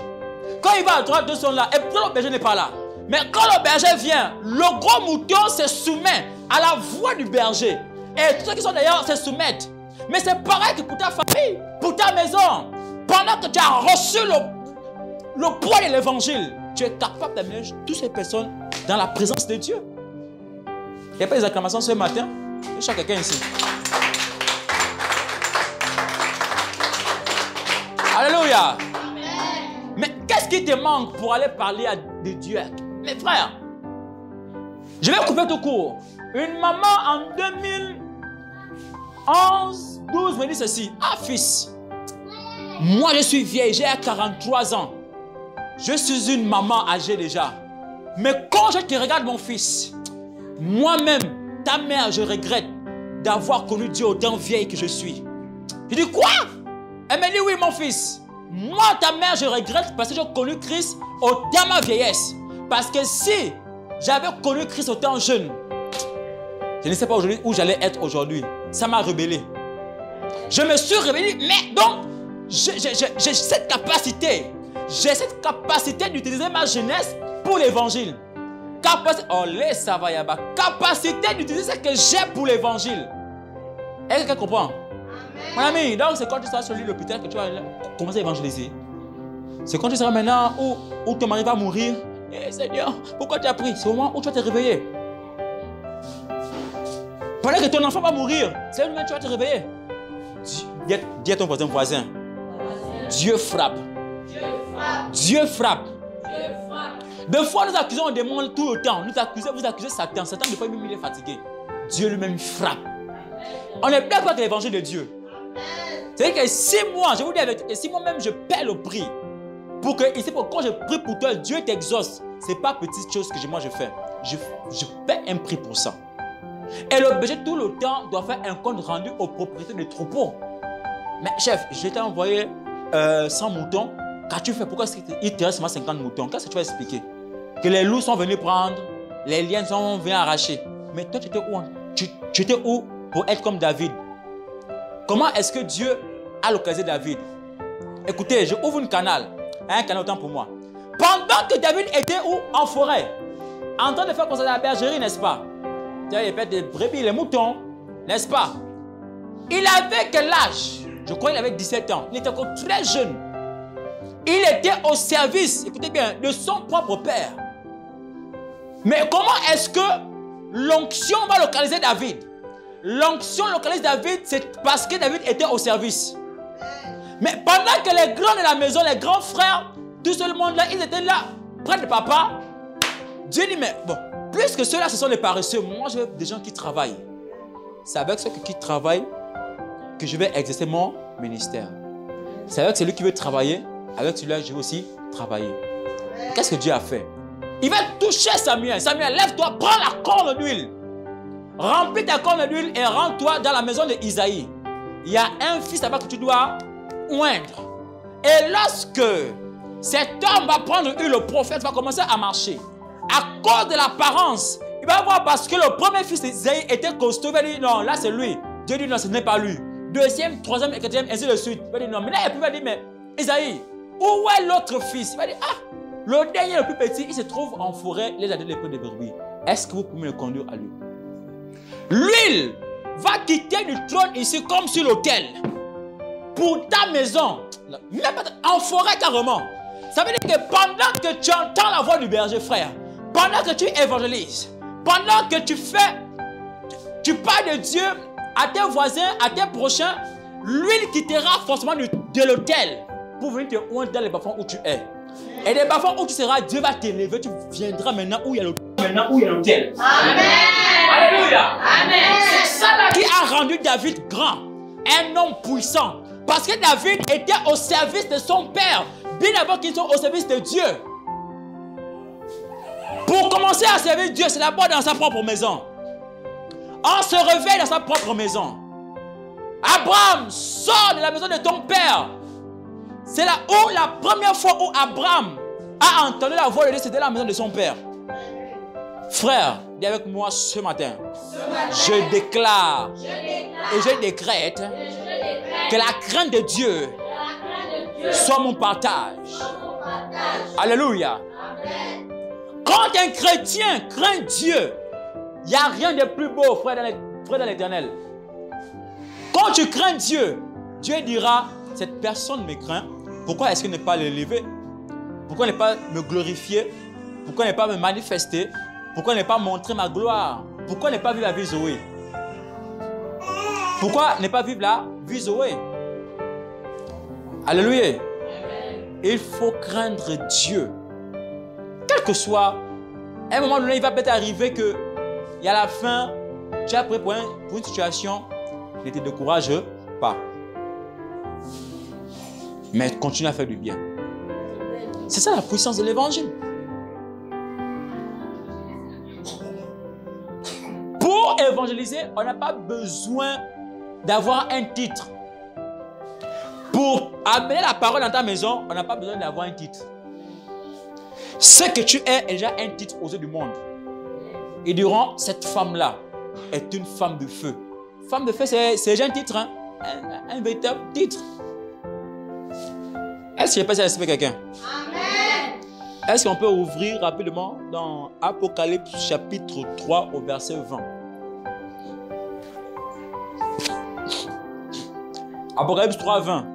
Quand il va à droite, deux sont là. Et pourquoi le berger n'est pas là? Mais quand le berger vient, le gros mouton se soumet à la voix du berger. Et tous ceux qui sont d'ailleurs se soumettent. Mais c'est pareil que pour ta famille, pour ta maison. Pendant que tu as reçu le poids de l'évangile, tu es capable d'amener toutes ces personnes dans la présence de Dieu. Il n'y a pas des acclamations ce matin? Je cherche quelqu'un ici. Alléluia. Amen. Mais qu'est-ce qui te manque pour aller parler de Dieu? Mes frères, Je vais couper tout court. Une maman en 2011, 12 me dit ceci. Ah fils, moi je suis vieille, j'ai 43 ans. Je suis une maman âgée déjà. Mais quand je te regarde mon fils, moi-même, ta mère, je regrette d'avoir connu Dieu autant vieille que je suis. Je dis quoi? Elle me dit oui mon fils. Moi ta mère je regrette parce que j'ai connu Christ autant ma vieillesse. Parce que si j'avais connu Christ autant jeune, je ne sais pas aujourd'hui où j'allais être aujourd'hui. Ça m'a rebellé. Je me suis rebellé, mais donc j'ai cette capacité. J'ai cette capacité d'utiliser ma jeunesse pour l'évangile. Capacité d'utiliser ce que j'ai pour l'évangile. Est-ce que quelqu'un comprend? Mon ami, donc c'est quand tu seras sur l'hôpital que tu vas commencer à évangéliser. C'est quand tu seras maintenant où ton mari va mourir. Eh Seigneur, pourquoi tu as pris? C'est au moment où tu vas te réveiller. Pendant que ton enfant va mourir, c'est le moment où tu vas te réveiller. Dis à ton voisin. Dieu frappe. Dieu frappe. Des fois, nous accusons des démons tout le temps. Vous accusez Satan. Satan, des fois, même il est fatigué. Dieu lui-même frappe. On est bien avec l'évangile de Dieu. C'est-à-dire que si moi, je vous dis avec, si moi-même je paie le prix, pour que ici, quand je prie pour toi, Dieu t'exauce. Ce n'est pas petite chose que moi je fais. Je paie un prix pour ça. Et le berger tout le temps doit faire un compte rendu aux propriétaires des troupeaux. Mais chef, je t'ai envoyé 100 moutons. Qu'as-tu fait? Pourquoi il te reste seulement 50 moutons? Qu'est-ce que tu vas expliquer? Que les loups sont venus prendre, les liens sont venus arracher. Mais toi, tu étais où? Tu étais où pour être comme David? Comment est-ce que Dieu a localisé David? Écoutez, je ouvre un canal autant pour moi. Pendant que David était où? En forêt. En train de faire comme ça la bergerie, n'est-ce pas? Il y avait des brebis, les moutons, n'est-ce pas? Il avait quel âge? Je crois qu'il avait 17 ans. Il était encore très jeune. Il était au service, écoutez bien, de son propre père. Mais comment est-ce que l'onction va localiser David? L'onction localise David, c'est parce que David était au service. Mais pendant que les grands de la maison, les grands frères, tout ce monde-là, ils étaient là, près de papa, Dieu dit, mais bon, puisque ceux-là, ce sont les paresseux, moi, je veux des gens qui travaillent. C'est avec ceux qui travaillent que je vais exercer mon ministère. C'est avec celui qui veut travailler, avec celui-là, je vais aussi travailler. Qu'est-ce que Dieu a fait? Il va toucher Samuel. Samuel, lève-toi, prends la corne d'huile. Remplis ta corne d'huile et rends-toi dans la maison d'Isaïe. Il y a un fils là-bas que tu dois oindre. Et lorsque cet homme va prendre l'huile, le prophète va commencer à marcher. À cause de l'apparence, il va voir parce que le premier fils d'Isaïe était costaud. Il va dire non, là c'est lui. Dieu dit non, ce n'est pas lui. Deuxième, troisième et quatrième, ainsi de suite. Il va dire non, mais là il va dire mais Isaïe, où est l'autre fils? Il va dire ah, le dernier, le plus petit, il se trouve en forêt, les a donné les peu de brebis. Est-ce que vous pouvez me le conduire à lui? L'huile va quitter du trône ici comme sur l'autel. Pour ta maison, même en forêt carrément. Ça veut dire que pendant que tu entends la voix du berger, frère, pendant que tu évangélises, pendant que tu parles de Dieu à tes voisins, à tes prochains, l'huile quittera forcément de l'autel pour venir te oindre dans les bas-fonds où tu es. Et les bas-fonds où tu seras, Dieu va t'élever, tu viendras maintenant où il y a l'autel. Amen. Alléluia. Amen. C'est ça là qui a rendu David grand, un homme puissant. Parce que David était au service de son père, bien avant qu'il soit au service de Dieu. Pour commencer à servir Dieu, c'est d'abord dans sa propre maison. On se réveille dans sa propre maison. Abraham, sors de la maison de ton père. C'est là où la première fois où Abraham a entendu la voix de Dieu, c'était la maison de son père. Frère, dis avec moi ce matin. Je déclare et je décrète que la crainte de Dieu soit mon partage. Alléluia. Quand un chrétien craint Dieu, il n'y a rien de plus beau, frère dans l'Éternel. Quand tu crains Dieu, Dieu dira, cette personne me craint, pourquoi est-ce qu'il ne pas l'élever? Pourquoi ne pas me glorifier? Pourquoi ne pas me manifester? Pourquoi ne pas montrer ma gloire? Pourquoi ne pas vivre la vie Zoé? Pourquoi ne pas vivre la vie Zoé? Alléluia. Il faut craindre Dieu. Quel que soit, à un moment donné, il va peut-être arriver que et à la fin, tu as pris pour une situation, ne te décourage pas. Mais continue à faire du bien. C'est ça la puissance de l'évangile. Pour évangéliser, on n'a pas besoin d'avoir un titre. Pour amener la parole dans ta maison, on n'a pas besoin d'avoir un titre. Ce que tu es déjà un titre aux yeux du monde. Et durant, cette femme-là est une femme de feu. Femme de feu, c'est déjà un titre, hein? Un véritable titre. Est-ce que je peux essayer quelqu'un? Amen. Est-ce qu'on peut ouvrir rapidement dans Apocalypse chapitre 3 au verset 20? Apocalypse 3, 20.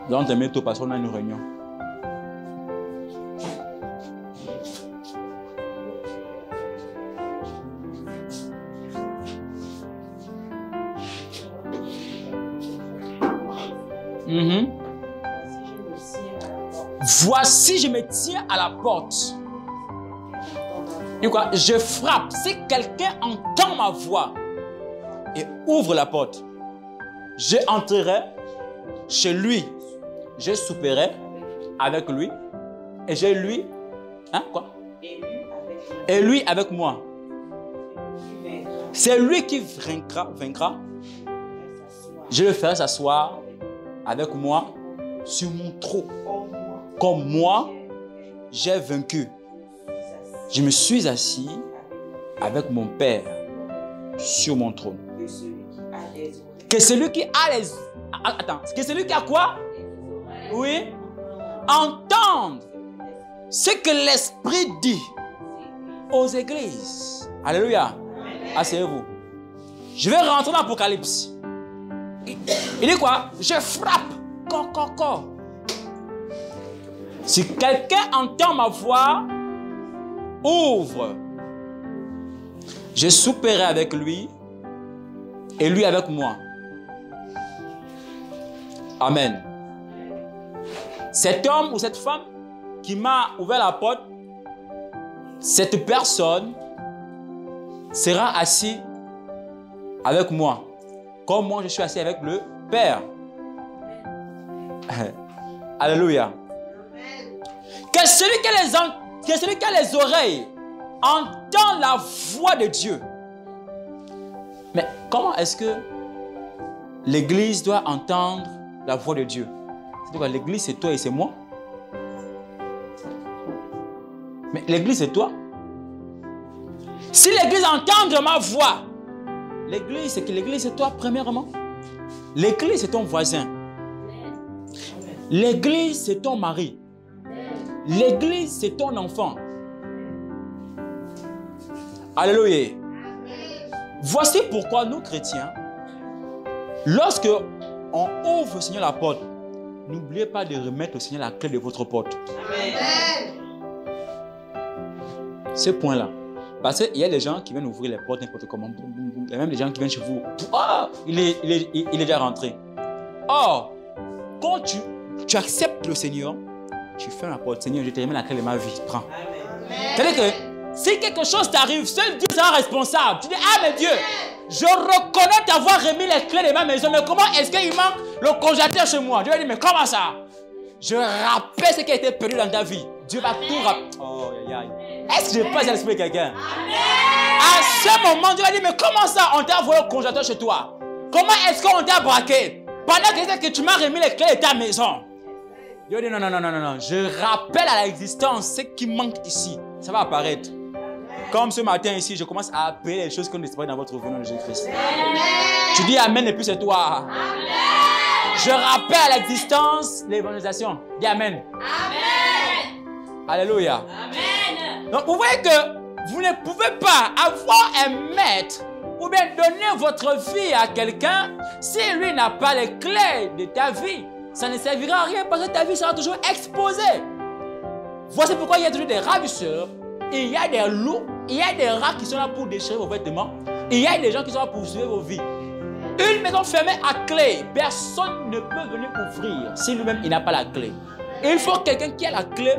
Dans tes métaux, parce qu'on a une réunion. Voici, je me tiens à la porte. Et quoi? Je frappe. Si quelqu'un entend ma voix et ouvre la porte, je entrerai chez lui. Je souperai avec lui. Et j'ai lui. Hein, quoi? Et lui avec moi. C'est lui qui vaincra. Je le ferai s'asseoir avec moi sur mon trône. Comme moi, j'ai vaincu. Je me suis assis avec mon Père sur mon trône. Que celui qui a les... Attends, que celui qui a quoi? Oui. Entendre ce que l'Esprit dit aux églises. Alléluia. Asseyez-vous. Je vais rentrer dans l'Apocalypse. Il dit quoi? Je frappe. Si quelqu'un entend ma voix, ouvre. Je souperai avec lui et lui avec moi. Amen. Cet homme ou cette femme qui m'a ouvert la porte, cette personne sera assis avec moi, comme moi je suis assis avec le Père. Alléluia. Que celui qui a les oreilles entend la voix de Dieu. Mais comment est-ce que l'Église doit entendre la voix de Dieu? C'est-à-dire que l'Église, c'est toi et c'est moi. Mais l'Église, c'est toi. Si l'Église entend ma voix, l'Église, c'est que l'Église, c'est toi premièrement. L'Église, c'est ton voisin. L'Église, c'est ton mari. L'Église, c'est ton enfant. Alléluia. Voici pourquoi nous, chrétiens, lorsque on ouvre au Seigneur la porte, n'oubliez pas de remettre au Seigneur la clé de votre porte. Amen. Ce point-là. Parce qu'il y a des gens qui viennent ouvrir les portes n'importe comment. Il y a même des gens qui viennent chez vous. Oh, il est déjà rentré. Or, quand tu acceptes le Seigneur, tu fermes la porte. Seigneur, je te remets la clé de ma vie. Prends. C'est-à-dire que si quelque chose t'arrive, seul Dieu sera responsable. Tu dis, ah mais Dieu, je reconnais t'avoir remis les clés de ma maison, mais comment est-ce qu'il manque le congélateur chez moi? Dieu va dire, mais comment ça? Je rappelle ce qui a été perdu dans ta vie. Dieu va tout rappeler. Oh, aïe, aïe. Est-ce que je passe à l'esprit de quelqu'un? À ce moment, Dieu va dire, mais comment ça, on t'a envoyé le congélateur chez toi? Comment est-ce qu'on t'a braqué? Pendant que tu m'as remis les clés de ta maison. Dieu va dire, non. Je rappelle à l'existence ce qui manque ici. Ça va apparaître. Comme ce matin ici, je commence à appeler les choses qui ont disparu dans votre vie, dans Jésus-Christ. Tu dis Amen et puis c'est toi. Amen. Je rappelle à l'existence l'évangélisation. Dis Amen. Amen. Alléluia. Amen. Donc vous voyez que vous ne pouvez pas avoir un maître ou bien donner votre vie à quelqu'un si lui n'a pas les clés de ta vie. Ça ne servira à rien parce que ta vie sera toujours exposée. Voici pourquoi il y a toujours des ravisseurs. Il y a des loups, il y a des rats qui sont là pour déchirer vos vêtements. Il y a des gens qui sont là pour sauver vos vies. Une maison fermée à clé, personne ne peut venir ouvrir si lui-même il n'a pas la clé. Il faut quelqu'un qui a la clé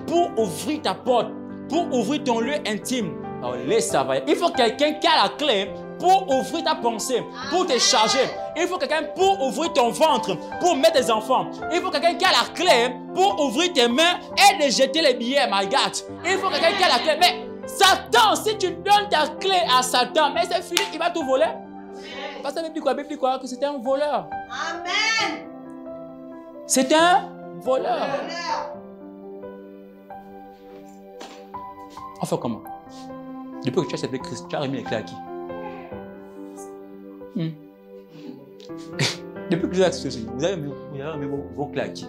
pour ouvrir ta porte, pour ouvrir ton lieu intime. Alors, laisse ça va. Il faut quelqu'un qui a la clé pour ouvrir ta pensée, pour te charger. Il faut quelqu'un pour ouvrir ton ventre, pour mettre tes enfants. Il faut quelqu'un qui a la clé pour ouvrir tes mains et de jeter les billets, my God. Il faut quelqu'un qui a la clé. Mais Satan, si tu donnes ta clé à Satan, mais c'est fini, il va tout voler. Parce que la Bible dit quoi? Que c'était un voleur. Amen. C'est un voleur. On fait comment? Depuis que tu as accepté Christ, tu as remis les clés à qui? Depuis que vous avez accepté, vous avez remis vos clés à qui?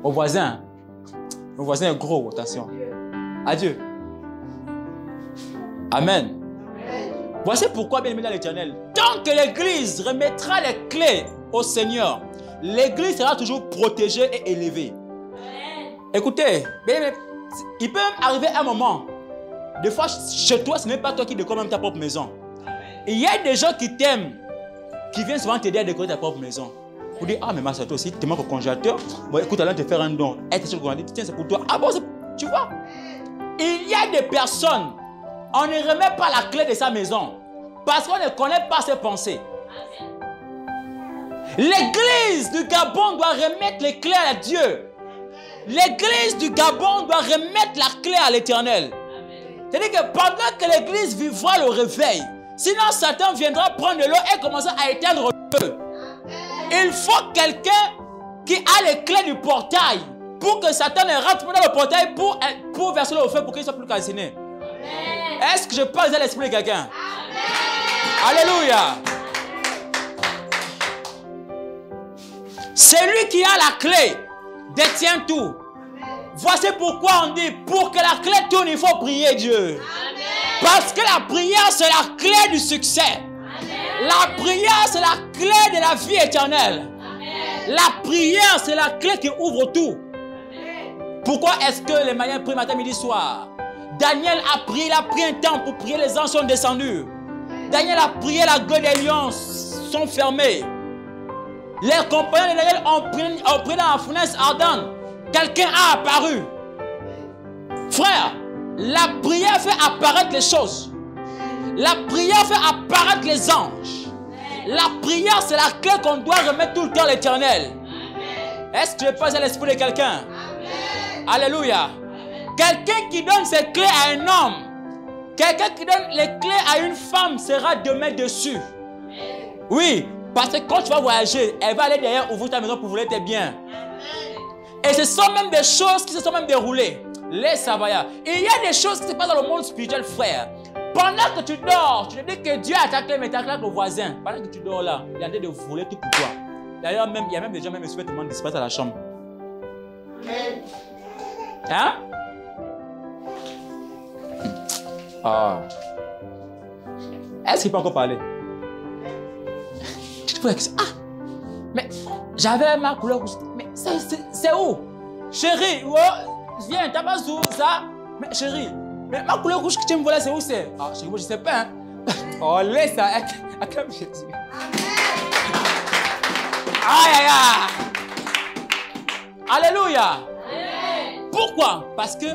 Au voisin. Au voisin est gros, attention. Adieu. Amen. Voici pourquoi, bien aimé dans l'Éternel, tant que l'Église remettra les clés au Seigneur, l'Église sera toujours protégée et élevée. Écoutez, bien aimé, il peut même arriver un moment, des fois chez toi, ce n'est pas toi qui décore même ta propre maison. Il y a des gens qui t'aiment, qui viennent souvent t'aider à décorer ta propre maison. Vous dites, ah mais ma soeur, toi aussi, tu manques au congélateur. Bon, écoute, allons te faire un don. Elle te dit, tiens, c'est pour toi. Ah bon, tu vois, il y a des personnes, on ne remet pas la clé de sa maison parce qu'on ne connaît pas ses pensées. L'église du Gabon doit remettre les clés à Dieu. L'église du Gabon doit remettre la clé à l'Éternel. C'est-à-dire que pendant que l'église vivra le réveil, sinon Satan viendra prendre de l'eau et commencer à éteindre le feu. Il faut quelqu'un qui a les clés du portail pour que Satan ne rentre pas dans le portail pour verser le feu pour qu'il ne soit plus calciné. Est-ce que je parle dans l'esprit de quelqu'un? Alléluia. Celui qui a la clé détient tout. Voici pourquoi on dit, pour que la clé tourne, il faut prier Dieu. Parce que la prière, c'est la clé du succès. La prière, c'est la clé de la vie éternelle. La prière, c'est la clé qui ouvre tout. Pourquoi est-ce que les Maliens prient matin, midi, soir? Daniel a prié, il a pris un temps pour prier, les anges sont descendus. Daniel a prié, la gueule des lions sont fermées. Les compagnons de Daniel ont pris dans la fournaise ardente. Quelqu'un a apparu. Frère, la prière fait apparaître les choses. La prière fait apparaître les anges. La prière, c'est la clé qu'on doit remettre tout le temps à l'Éternel. Est-ce que tu passes à l'esprit de quelqu'un? Alléluia. Quelqu'un qui donne ses clés à un homme, quelqu'un qui donne les clés à une femme sera demain dessus. Oui, parce que quand tu vas voyager, elle va aller derrière ouvrir ta maison pour voler tes biens. Et ce sont même des choses qui se sont même déroulées. Les Savaya. Il y a des choses qui se passent dans le monde spirituel, frère. Pendant que tu dors, tu te dis que Dieu a ta clé, mais ta clé avec le voisin. Pendant que tu dors là, il est en train de voler tout pour toi. D'ailleurs, il y a même des gens, même les vêtements disparaissent à la chambre. Hein? Ah. Est-ce qu'il peut encore parler? Tu te poses la question. Ah! Mais j'avais ma couleur rouge. Mais c'est où? Chérie, oh, viens, t'as pas sous ça? Mais chérie, mais ma couleur rouge que tu me vois là, c'est où c'est? Ah, chérie, moi je sais pas. Hein? Oh, laisse ça. Acclame Jésus. Aïe, aïe, aïe. Alléluia. Amen. Pourquoi? Parce que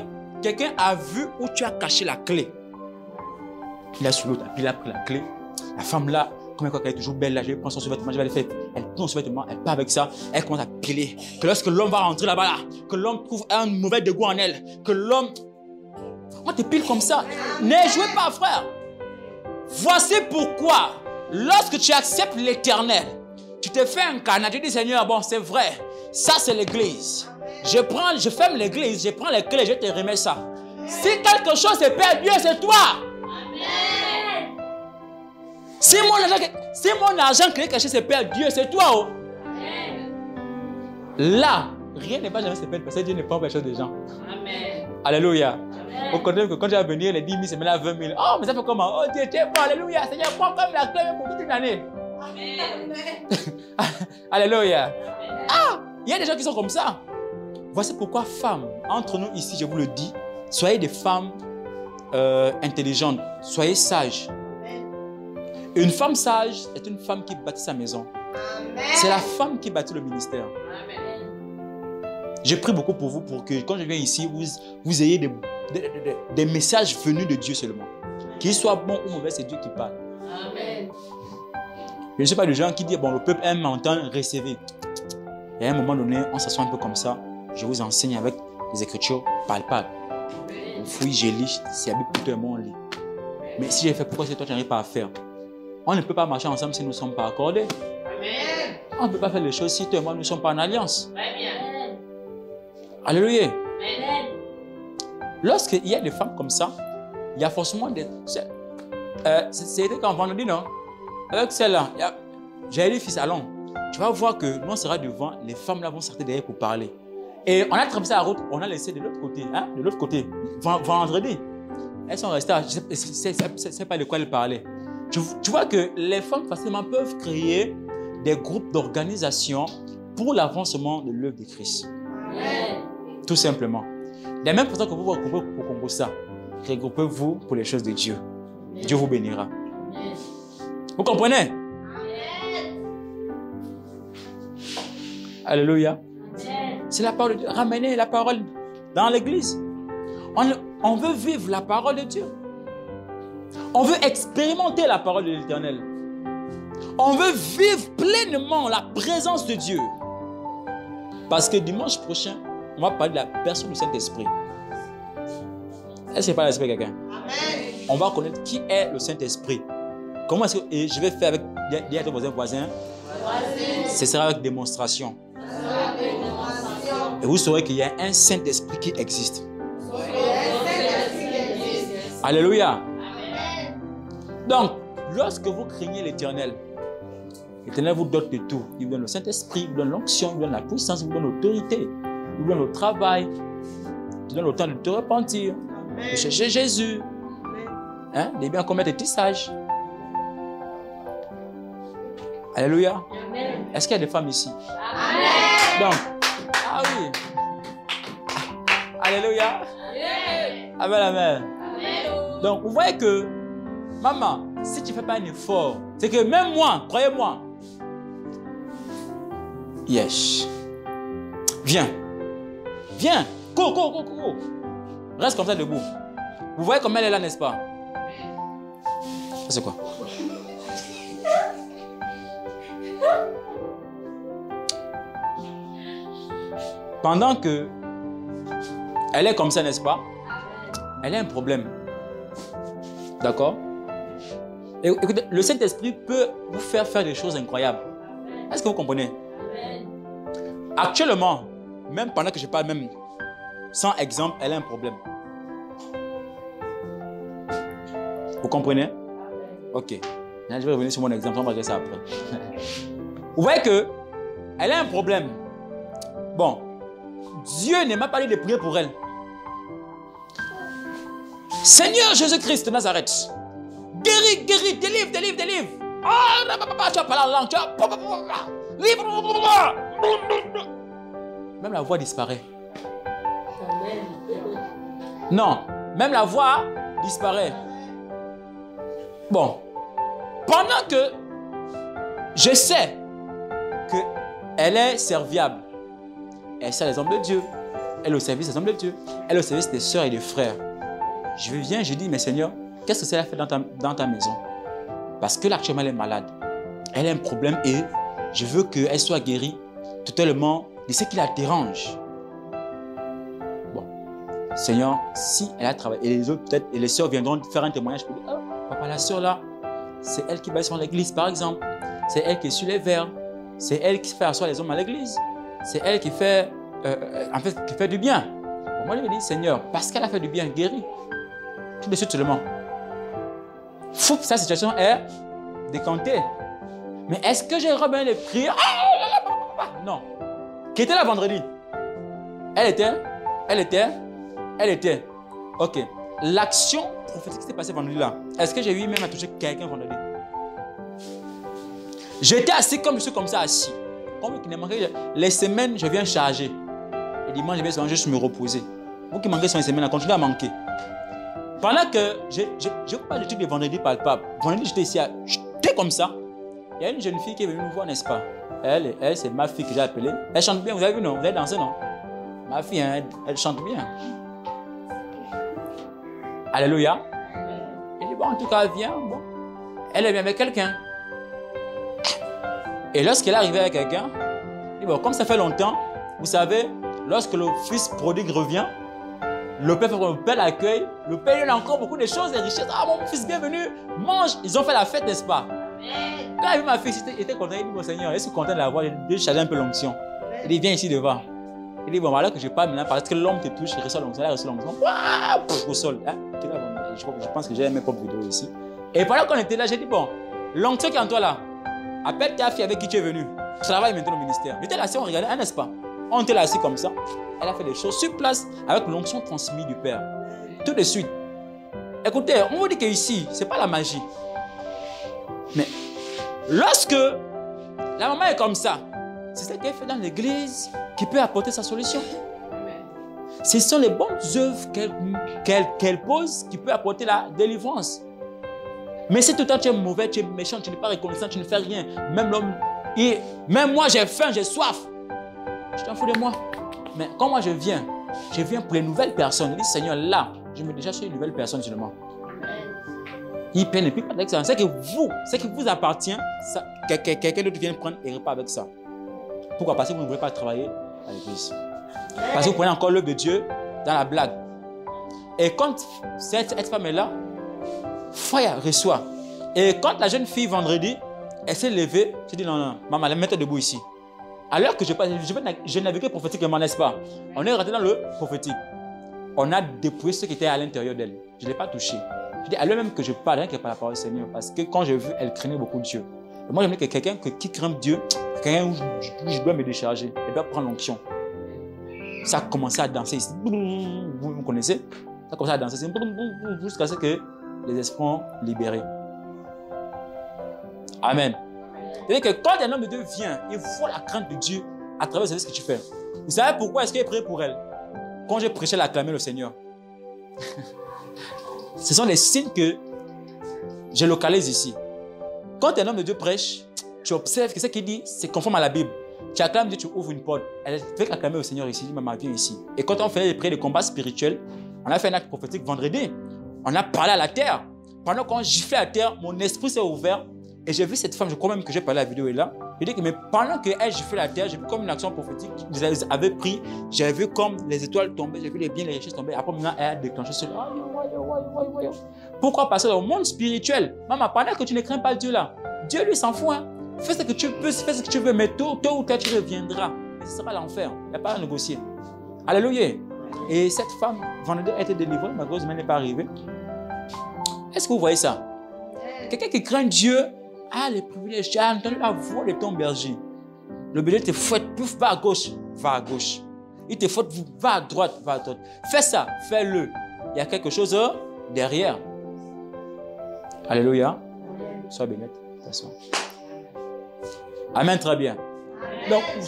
quelqu'un a vu où tu as caché la clé. Il a sous l'autre, il a pris la clé. La femme là, comme elle est toujours belle là, je vais prendre son sous-vêtement, je vais aller faire. Elle prend son vêtement, elle part avec ça, elle commence à piler. Que lorsque l'homme va rentrer là-bas là, que l'homme trouve un mauvais dégoût en elle, que l'homme. On te pile comme ça. Ne jouez pas, frère. Voici pourquoi, lorsque tu acceptes l'Éternel, tu te fais un canard, tu dis Seigneur, bon, c'est vrai, ça c'est l'église. Je ferme l'église, je prends les clés, je te remets ça. Si quelque chose est perdu, c'est toi. Amen. Si mon argent qui est caché se perd, Dieu, c'est toi. Oh. Amen. Là, rien ne va jamais se perdre parce que Dieu n'est pas quelque chose des gens. Amen. Alléluia. Amen. Au contraire, que quand tu vas venir, les 10 000 se mettent à 20 000. Oh, mais ça fait comment? Oh, Dieu, t'es bon, alléluia. Seigneur, prends comme la clé pour toute une année. Amen. Alléluia. Amen. Ah, il y a des gens qui sont comme ça. Voici pourquoi, femmes, entre nous ici, je vous le dis, soyez des femmes intelligentes, soyez sages. Une femme sage est une femme qui bâtit sa maison. C'est la femme qui bâtit le ministère. Amen. Je prie beaucoup pour vous, pour que quand je viens ici, vous ayez des messages venus de Dieu seulement. Qu'ils soient bons ou mauvais, c'est Dieu qui parle. Amen. Je ne suis pas le genre qui dit, bon, le peuple aime m'entendre, recevez. Et à un moment donné, on s'assoit un peu comme ça. Je vous enseigne avec des écritures palpables. On fouille, je lis, c'est habitué pour tout le monde, on lit. Mais si j'ai fait, pourquoi c'est toi qui n'arrives pas à faire? On ne peut pas marcher ensemble si nous ne sommes pas accordés. Amen. On ne peut pas faire les choses si toi et moi, nous ne sommes pas en alliance. Très bien. Alléluia. Amen. Lorsqu'il y a des femmes comme ça, il y a forcément des... C'était quand vendredi, non? Avec celle-là, j'ai dit, fils, allons. Tu vas voir que nous, on sera devant, les femmes là vont sortir derrière pour parler. Et on a traversé la route, on a laissé de l'autre côté, hein, de l'autre côté, vendredi. Elles sont restées, je ne sais pas de quoi elles parlaient. Tu vois que les femmes facilement peuvent créer des groupes d'organisation pour l'avancement de l'œuvre de Christ. Amen. Tout simplement. De la même façon que vous vous regroupez pour Congossa, regroupez-vous pour les choses de Dieu. Dieu vous bénira. Amen. Vous comprenez? Amen. Alléluia. Amen. C'est la parole de Dieu. Ramenez la parole dans l'église. On veut vivre la parole de Dieu. On veut expérimenter la parole de l'Éternel. On veut vivre pleinement la présence de Dieu. Parce que dimanche prochain, on va parler de la personne du Saint-Esprit. Est-ce que c'est pas l'Esprit quelqu'un? Amen. On va connaître qui est le Saint-Esprit. Comment est-ce que et je vais faire avec des voisins? Ce sera avec démonstration. Et vous saurez qu'il y a un Saint-Esprit qui existe. Alléluia. Donc, lorsque vous craignez l'Éternel, l'Éternel vous dote de tout. Il vous donne le Saint-Esprit, il vous donne l'onction, il vous donne la puissance, il vous donne l'autorité, il vous donne le travail, il vous donne le temps de te repentir, de chercher Jésus, hein, de bien commettre des tissages. Alléluia. Amen. Est-ce qu'il y a des femmes ici? Amen. Donc, ah oui. Alléluia. Amen, amen. Amen. Donc, vous voyez que, maman, si tu ne fais pas un effort, c'est que même moi, croyez-moi, yes. Viens. Viens. Cours, cours, cours, cours. Reste comme ça debout. Vous voyez comme elle est là, n'est-ce pas? Ça, c'est quoi? Pendant que elle est comme ça, n'est-ce pas? Elle a un problème. D'accord? Et écoutez, le Saint-Esprit peut vous faire des choses incroyables. Est-ce que vous comprenez? Actuellement, même pendant que je parle, même sans exemple, elle a un problème. Vous comprenez? Ok. Je vais revenir sur mon exemple, on va regarder ça après. Vous voyez que elle a un problème. Bon, Dieu ne m'a pas dit de prier pour elle. Seigneur Jésus-Christ de Nazareth, guéris, guéris, délivre, délivre, délivre. Ah, tu vas parler en langue, tu vas... Livre. Même la voix disparaît. Non, même la voix disparaît. Bon, pendant que je sais qu'elle est serviable, elle sert les hommes de Dieu, elle est au service des hommes de Dieu, elle est au service des sœurs et des frères. Je viens, je dis, mais Seigneur, qu'est-ce que c'est a fait dans ta maison? Parce que là, actuellement, elle est malade. Elle a un problème et je veux qu'elle soit guérie totalement de ce qui la dérange. Bon, Seigneur, si elle a travaillé, et les autres, peut-être, et les sœurs viendront faire un témoignage pour dire, oh, papa, la sœur là, c'est elle qui va sur l'église, par exemple. C'est elle qui est sur les verres. C'est elle qui fait asseoir les hommes à l'église. C'est elle qui fait, en fait, qui fait du bien. Bon, moi, je me dis, Seigneur, parce qu'elle a fait du bien, guérie. Tout de suite seulement. Fou, sa situation est décantée. Mais est-ce que j'ai besoin de prier? Non. Qui était là vendredi? Elle était. Ok. L'action prophétique qui s'est passée vendredi là, est-ce que j'ai eu même à toucher quelqu'un vendredi? J'étais assis comme je suis comme ça assis. Comme il manquait les semaines, je viens charger. Et dimanche, je viens juste me reposer. Vous qui manquez sur les semaines, continuez à manquer. Pendant que je n'ai pas de truc de vendredi palpable. Vendredi, j'étais ici, j'étais comme ça. Il y a une jeune fille qui est venue nous voir, n'est-ce pas? Elle, c'est ma fille que j'ai appelée. Elle chante bien, vous avez vu, non? Vous avez dansé, non? Ma fille, hein, elle chante bien. Alléluia. Il dit, bon, en tout cas, viens. Bon. Elle est bien avec quelqu'un. Et lorsqu'elle est arrivée avec quelqu'un, il dit, bon, comme ça fait longtemps, vous savez, lorsque le fils prodigue revient, le père fait un bel accueil. Le père lui a encore beaucoup de choses, des richesses. Ah, mon fils, bienvenue, mange. Ils ont fait la fête, n'est-ce pas? Quand il a vu ma fille, il était content. Il dit, bon Seigneur, est-ce que content de la voir? Je vais charger un peu l'onction. Il dit, viens ici devant. Il dit, bon, voilà que je parle maintenant parce que l'homme te touche, il reçoit l'onction, il reçoit l'onction. Au sol. Hein? Je pense que j'ai mes propres vidéos ici. Et pendant qu'on était là, j'ai dit, bon, l'onction qui est en toi là, appelle ta fille avec qui tu es venu. Je travaille maintenant au ministère. J'étais là, on regardait, n'est-ce pas? On était là assis comme ça. Elle a fait des choses sur place avec l'onction transmise du Père. Tout de suite. Écoutez, on vous dit qu'ici, ce n'est pas la magie. Mais lorsque la maman est comme ça, c'est ce qu'elle fait dans l'église qui peut apporter sa solution. Ce sont les bonnes œuvres qu'elle pose qui peut apporter la délivrance. Mais si tout le temps tu es mauvais, tu es méchant, tu n'es pas reconnaissant, tu ne fais rien, même moi j'ai faim, j'ai soif, je t'en fous de moi. Mais quand moi je viens pour les nouvelles personnes. Je dis, Seigneur, là, je me déjà sur une nouvelle personne seulement. Il peine et puis pas avec ça. C'est que vous appartient, quelqu'un d'autre vient prendre et repart avec ça. Pourquoi? Parce que vous ne voulez pas travailler à l'église. Parce que vous prenez encore l'œuvre de Dieu dans la blague. Et quand cette femme est là, fire reçoit. Et quand la jeune fille vendredi, elle s'est levée, je dis non, maman, mets-toi debout ici. Alors que je naviguais prophétiquement, n'est-ce pas? On est rentré dans le prophétique. On a dépouillé ce qui était à l'intérieur d'elle. Je ne l'ai pas touché. Je dis à l'heure même que je parle, rien que par la parole du Seigneur. Parce que quand j'ai vu, elle craignait beaucoup Dieu. Et moi, j'aime que quelqu'un qui craint Dieu, quelqu'un où je dois me décharger, elle doit prendre l'onction. Ça a commencé à danser ici. Vous connaissez? Ça a commencé à danser jusqu'à ce que les esprits sont libérés. Amen. C'est-à-dire que quand un homme de Dieu vient, il voit la crainte de Dieu à travers ce que tu fais. Vous savez pourquoi est-ce qu'il est prêt pour elle? Quand j'ai prêché, elle a acclamé le Seigneur. Ce sont les signes que je localise ici. Quand un homme de Dieu prêche, tu observes que ce qu'il dit, c'est conforme à la Bible. Tu acclames Dieu, tu ouvres une porte. Elle fait acclamer au Seigneur ici, maman, viens ici. Et quand on fait les prières de combat spirituel, on a fait un acte prophétique vendredi. On a parlé à la terre. Pendant qu'on giflait à la terre, mon esprit s'est ouvert. Et j'ai vu cette femme, je crois même que j'ai parlé, la vidéo est là. Je dis que mais pendant qu'elle giflait la terre, j'ai vu comme une action prophétique. Vous avez pris, j'ai vu comme les étoiles tomber, j'ai vu les biens, les richesses tomber. Après maintenant, elle a déclenché ce. Pourquoi? Parce que dans le monde spirituel, maman, pendant que tu ne crains pas Dieu là, Dieu lui s'en fout. Hein. Fais ce que tu peux, fais ce que tu veux, mais tôt ou tard tu reviendras. Mais ce sera l'enfer. Il n'y a pas à négocier. Alléluia. Et cette femme, vendredi, a été délivrée, ma grosse mère n'est pas arrivée. Est-ce que vous voyez ça? Quelqu'un qui craint Dieu a les privilèges. Tu as entendu la voix de ton berger. Le berger te fouette, pouf, va à gauche, va à gauche. Il te fouette, va à droite, va à droite. Fais ça, fais-le. Il y a quelque chose derrière. Alléluia. Sois bénite. Amen, très bien. Amen. Donc, vous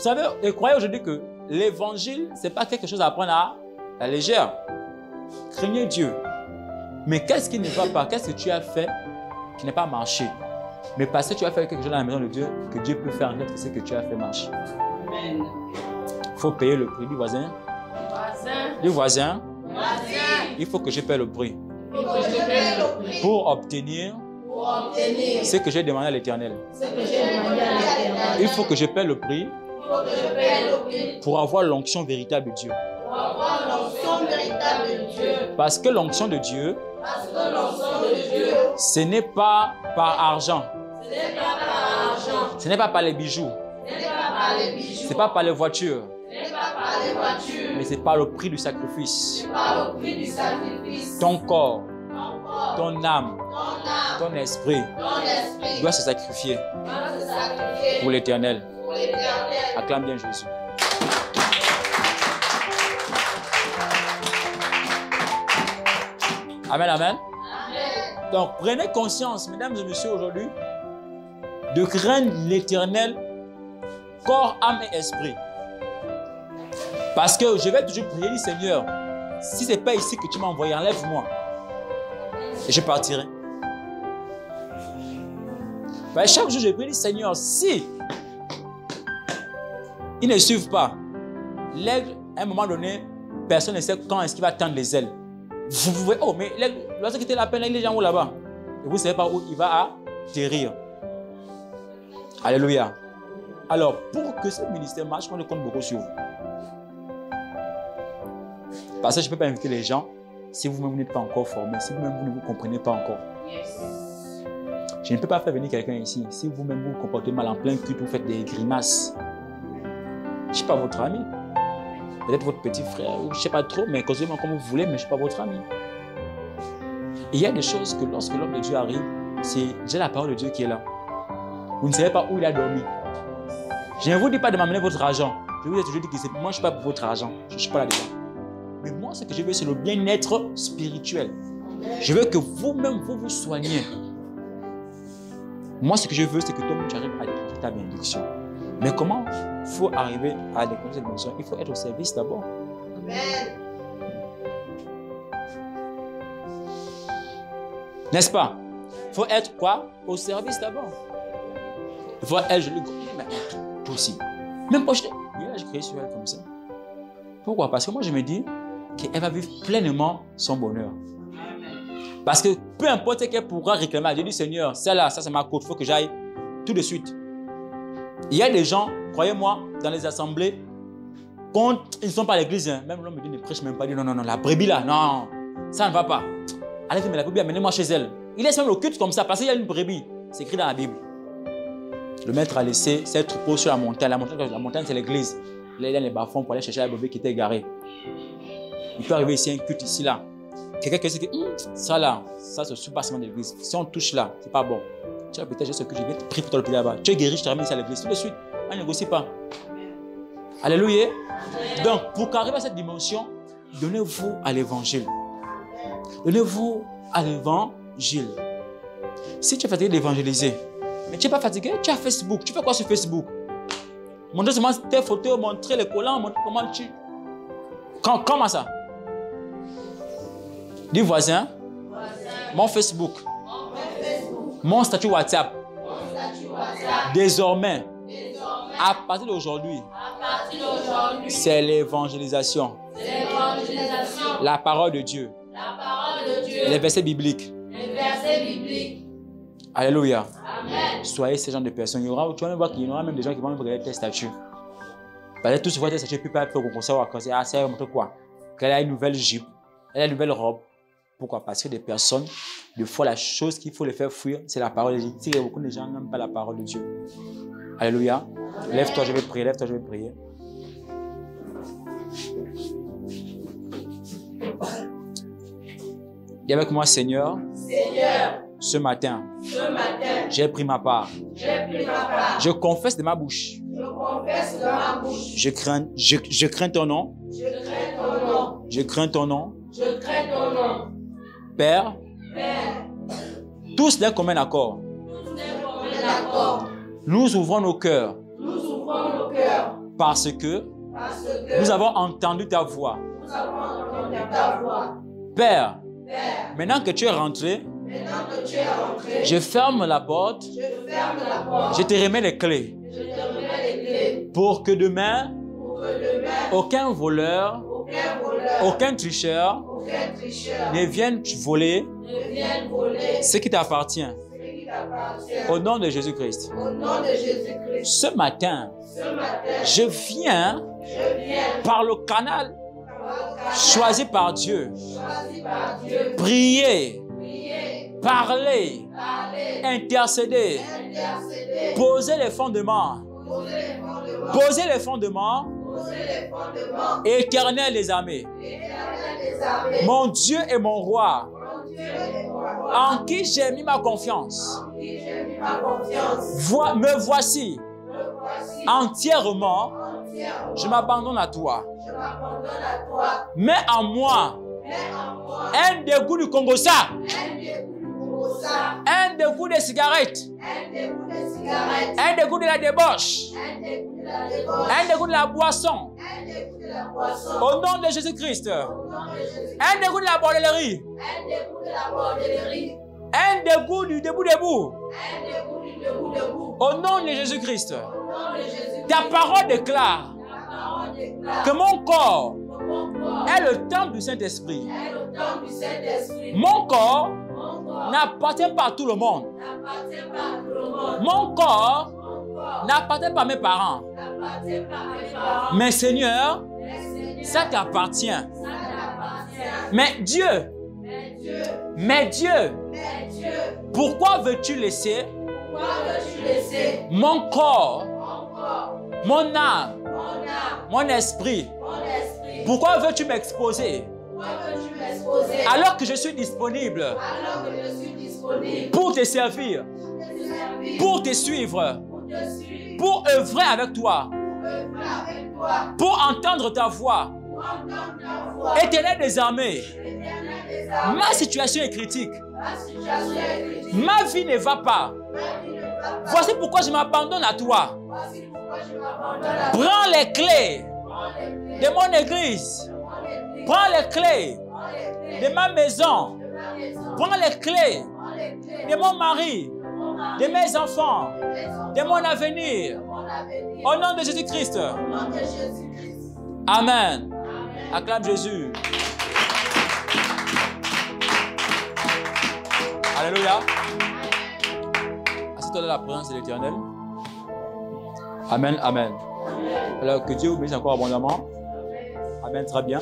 savez, et croyez aujourd'hui que l'évangile, ce n'est pas quelque chose à prendre à la légère. Craignez Dieu. Mais qu'est-ce qui ne va pas? Qu'est-ce que tu as fait qui n'a pas marché? Mais parce que tu as fait quelque chose dans la maison de Dieu, que Dieu peut faire en fait ce que tu as fait marcher. Amen. Il faut payer le prix du voisin. Du voisin. Il faut que je paye le prix. Pour obtenir ce que j'ai demandé à l'Éternel. Il faut que je paye le prix pour avoir l'onction véritable de Dieu. Parce que l'onction de Dieu, ce n'est pas par argent. Ce n'est pas par les bijoux. Ce n'est pas par les voitures. Mais c'est par le prix du sacrifice. Ton corps, ton âme, ton esprit doit se sacrifier pour l'Éternel. Acclame bien Jésus. Amen, amen. Donc, prenez conscience, mesdames et messieurs, aujourd'hui, de craindre l'Éternel, corps, âme et esprit. Parce que je vais toujours prier, Seigneur, si ce n'est pas ici que tu m'as envoyé, enlève-moi. Et je partirai. Ben, chaque jour, je prie, Seigneur, si ils ne suivent pas, L'aigle, à un moment donné, personne ne sait quand est-ce qu'il va tendre les ailes. Vous pouvez, oh, mais l'aigle, lorsqu'il quitte la peine, il est déjà où là-bas? Et vous ne savez pas où il va atterrir. Alléluia. Alors, pour que ce ministère marche, on compte beaucoup sur vous. Parce que je ne peux pas inviter les gens si vous-même n'êtes pas encore formés, si vous-même vous ne vous comprenez pas encore. Je ne peux pas faire venir quelqu'un ici si vous-même vous vous comportez mal en plein culte, vous faites des grimaces. Je ne suis pas votre ami. Peut-être votre petit frère, je ne sais pas trop, mais causez-moi comme vous voulez, mais je ne suis pas votre ami. Et il y a des choses que lorsque l'homme de Dieu arrive, c'est déjà la parole de Dieu qui est là. Vous ne savez pas où il a dormi. Je ne vous dis pas de m'amener votre argent. Je vous ai toujours dit que moi, je ne suis pas pour votre argent. Je ne suis pas là-dedans. Mais moi, ce que je veux, c'est le bien-être spirituel. Je veux que vous-même, vous vous soignez. Moi, ce que je veux, c'est que toi-même, tu arrives à découvrir ta bénédiction. Mais comment il faut arriver à découvrir cette bénédiction? Il faut être au service d'abord. Amen. N'est-ce pas? Il faut être quoi? Au service d'abord. Il faut être, je le dis, mais possible. Même pas, je crie sur elle comme ça. Pourquoi? Parce que moi, je me dis qu'elle va vivre pleinement son bonheur. Parce que peu importe ce qu'elle pourra réclamer, je dis Seigneur, celle-là, ça c'est ma côte, il faut que j'aille tout de suite. Il y a des gens, croyez-moi, dans les assemblées, quand ils ne sont pas à l'église, hein, même l'homme me dit ne prêche même pas, il dit non, la brebis là, non, ça ne va pas. Allez, mais la brebis, amenez-moi chez elle. Il laisse même le culte comme ça, parce qu'il y a une brebis, c'est écrit dans la Bible. Le maître a laissé ses troupeaux sur la montagne. La montagne c'est l'église. Il est dans les bas-fonds pour aller chercher la brebis qui était égarée. Il peut arriver ici, un culte ici, là. Quelqu'un qui dit que ça là, ça se suit pas seulement de l'église. Si on touche là, c'est pas bon. Tu as peut-être ce que je vais te prier pour te le là-bas. Tu es guéri, je te ramène ici à l'église. Tout de suite, on ne négocie pas. Alléluia. Donc, pour qu'arriver à cette dimension, donnez-vous à l'évangile. Donnez-vous à l'évangile. Si tu es fatigué d'évangéliser, mais tu n'es pas fatigué, tu as Facebook. Tu fais quoi sur Facebook? Montrer seulement tes photos, montrer les collants, montrer comment tu... Comment ça? Dis voisin, mon Facebook, mon statut WhatsApp, désormais, à partir d'aujourd'hui, c'est l'évangélisation. La parole de Dieu. Les versets bibliques. Alléluia. Amen. Soyez ces genre de personnes. Tu vas même voir qu'il y aura même des gens qui vont regarder tes statuts. Parce que tous voient tes statuts, puis pas pour qu'on sache ah, c'est montre quoi. Qu'elle a une nouvelle jupe, elle a une nouvelle robe. Pourquoi? Parce que des personnes, des fois, la chose qu'il faut les faire fuir, c'est la parole de Dieu. Si beaucoup de gens n'aiment pas la parole de Dieu. Alléluia. Lève-toi, je vais prier. Lève-toi, je vais prier. Dis avec moi, Seigneur. Seigneur, Ce matin, j'ai pris ma part. Je confesse de ma bouche. Je confesse de ma bouche. Je crains ton nom. Je crains ton nom. Je crains ton nom. Je crains ton nom. Père, Père, tous d'un commun accord, tous d'un commun accord, nous ouvrons nos cœurs nous ouvrons nos cœurs parce que parce que nous avons entendu ta voix. nous avons entendu ta voix. Père, Père, maintenant que tu es rentré, maintenant que tu es rentré, je ferme la porte, je ferme la porte. je te remets les clés Je te remets les clés pour que demain, pour que demain, aucun voleur, aucun tricheur aucun tricheur ne vienne voler ne vienne voler ce qui t'appartient. ce qui t'appartient. Au nom de Jésus-Christ. Au nom de Jésus-Christ, Ce matin, ce matin, je viens je viens par le canal choisi par Dieu, choisi par Dieu, prier, prier, parler, parler, intercéder, intercéder, poser les fondements, poser les fondements, poser les fondements poser les fondements, éternels des armées. éternel des armées, Mon Dieu et mon roi, mon Dieu et mon roi, en qui j'ai mis ma confiance, en qui j'ai mis ma confiance, me voici me voici entièrement, entièrement, je m'abandonne à toi. je m'abandonne à toi, Mets en moi mets en moi un dégoût du Congossa, un dégoût du Congossa, un dégoût des cigarettes, un dégoût de cigarettes, un dégoût de la débauche, un dégoût de la débauche, un dégoût de la boisson, un dégoût de la boisson, au nom de Jésus-Christ, au nom de Jésus, un dégoût de la bordellerie, un dégoût de la bordellerie, un dégoût du debout, un dégoût du debout, au nom de Jésus-Christ. au nom de Jésus, Ta parole déclare ta que mon corps est le temple du Saint-Esprit. Mon corps n'appartient pas à tout le monde. Mon corps n'appartient pas à mes parents. Mais Seigneur, ça t'appartient. Mais Dieu, pourquoi veux-tu laisser mon corps, mon âme, mon esprit? Pourquoi veux-tu m'exposer alors que je suis disponible pour te servir, pour te suivre, pour œuvrer avec toi, pour entendre ta voix? Éternel des armées, ma situation est critique. Ma vie ne va pas. Voici pourquoi je m'abandonne à toi. Prends les clés de mon église. Prends les clés de ma maison. Prends les clés de mon mari, de mes enfants, de mon avenir. Au nom de Jésus-Christ. Amen. Acclame Jésus. Alléluia. Assieds-toi dans la présence de l'Éternel. Amen, amen. Alors que Dieu vous bénisse encore abondamment. Amen, très bien.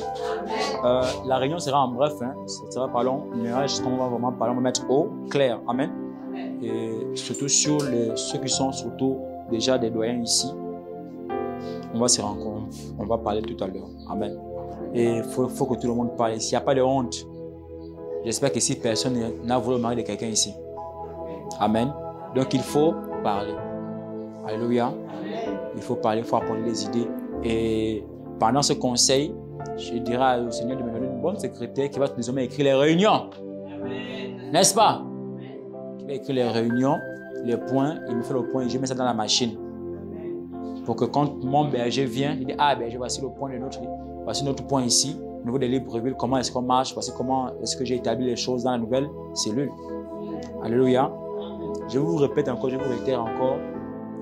La réunion sera en bref, hein. Ça sera pas long. Mais on va vraiment parler, on va mettre au clair. Amen. Et surtout sur ceux qui sont surtout déjà des doyens ici. On va se rencontrer. On va parler tout à l'heure. Amen. Et il faut que tout le monde parle. S'il n'y a pas de honte, j'espère que si personne n'a voulu le mari de quelqu'un ici. Amen. Donc il faut parler. Alléluia. Il faut parler, il faut apporter des idées. Et pendant ce conseil, je dirai au Seigneur de me donner une bonne secrétaire qui va désormais écrire les réunions. N'est-ce pas? Qui va écrire les réunions, les points, il me fait le point et je mets ça dans la machine. Pour que quand mon berger vient, il dit, ah berger, voici le point de notre point ici, au niveau de Libreville, comment est-ce qu'on marche, voici comment est-ce que j'ai établi les choses dans la nouvelle cellule. Alléluia. Je vous répète encore, je vous réitère encore,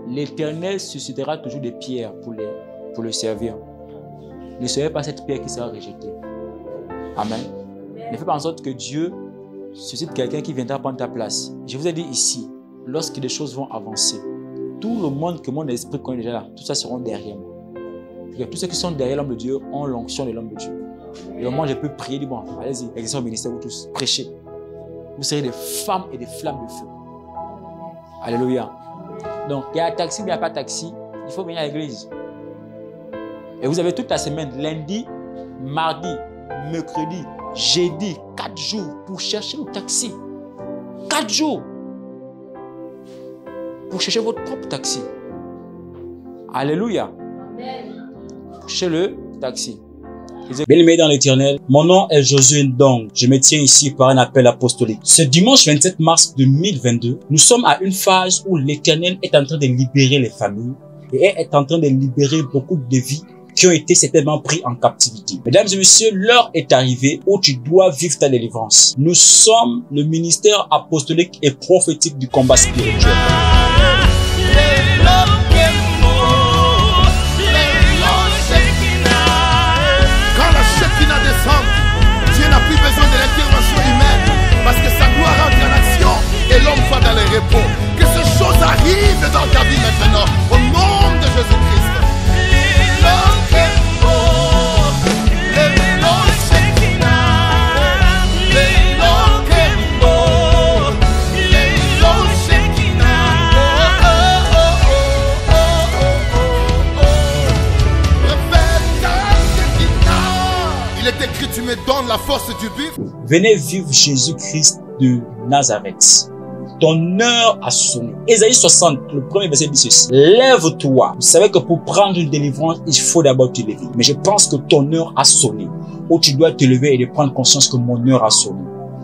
l'Éternel suscitera toujours des pierres pour le servir. Ne soyez pas cette pierre qui sera rejetée. Amen. Ne faites pas en sorte que Dieu suscite quelqu'un qui viendra prendre ta place. Je vous ai dit ici, lorsque les choses vont avancer, tout le monde que mon esprit connaît déjà là, tout ça seront derrière moi. Tous ceux qui sont derrière l'homme de Dieu ont l'onction de l'homme de Dieu. Et au moins je peux prier, bon, allez-y, exercez au ministère, vous tous, prêchez. Vous serez des femmes et des flammes de feu. Alléluia. Donc, il y a un taxi, il n'y a pas de taxi, il faut venir à l'église. Et vous avez toute la semaine, lundi, mardi, mercredi, jeudi, 4 jours pour chercher le taxi. 4 jours pour chercher votre propre taxi. Alléluia. Pour chercher le taxi. Bien-aimés dans l'Éternel, mon nom est Josué Ndong. Je me tiens ici par un appel apostolique. Ce dimanche 27 mars 2022, nous sommes à une phase où l'Éternel est en train de libérer les familles et est en train de libérer beaucoup de vies qui ont été certainement pris en captivité. Mesdames et messieurs, l'heure est arrivée où tu dois vivre ta délivrance. Nous sommes le ministère apostolique et prophétique du combat spirituel. Quand la Shekinah descend, Dieu n'a plus besoin de l'intervention humaine parce que sa gloire entre en action et l'homme va dans le repos. Que ces choses arrivent dans ta vie maintenant, au nom de Jésus-Christ. Il est écrit, tu me donnes la force du but. Venez vivre Jésus-Christ de Nazareth. Ton heure a sonné. Ésaïe 60, le premier verset dit ceci. Lève-toi. Vous savez que pour prendre une délivrance, il faut d'abord te lever. Mais je pense que ton heure a sonné. Où tu dois te lever et de prendre conscience que mon heure a sonné.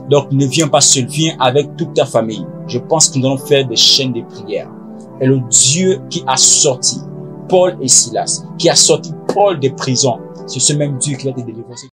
Donc ne viens pas seul, viens avec toute ta famille. Je pense que nous allons faire des chaînes de prière. Et le Dieu qui a sorti Paul et Silas, qui a sorti Paul des prisons, c'est ce même Dieu qui va te délivrer.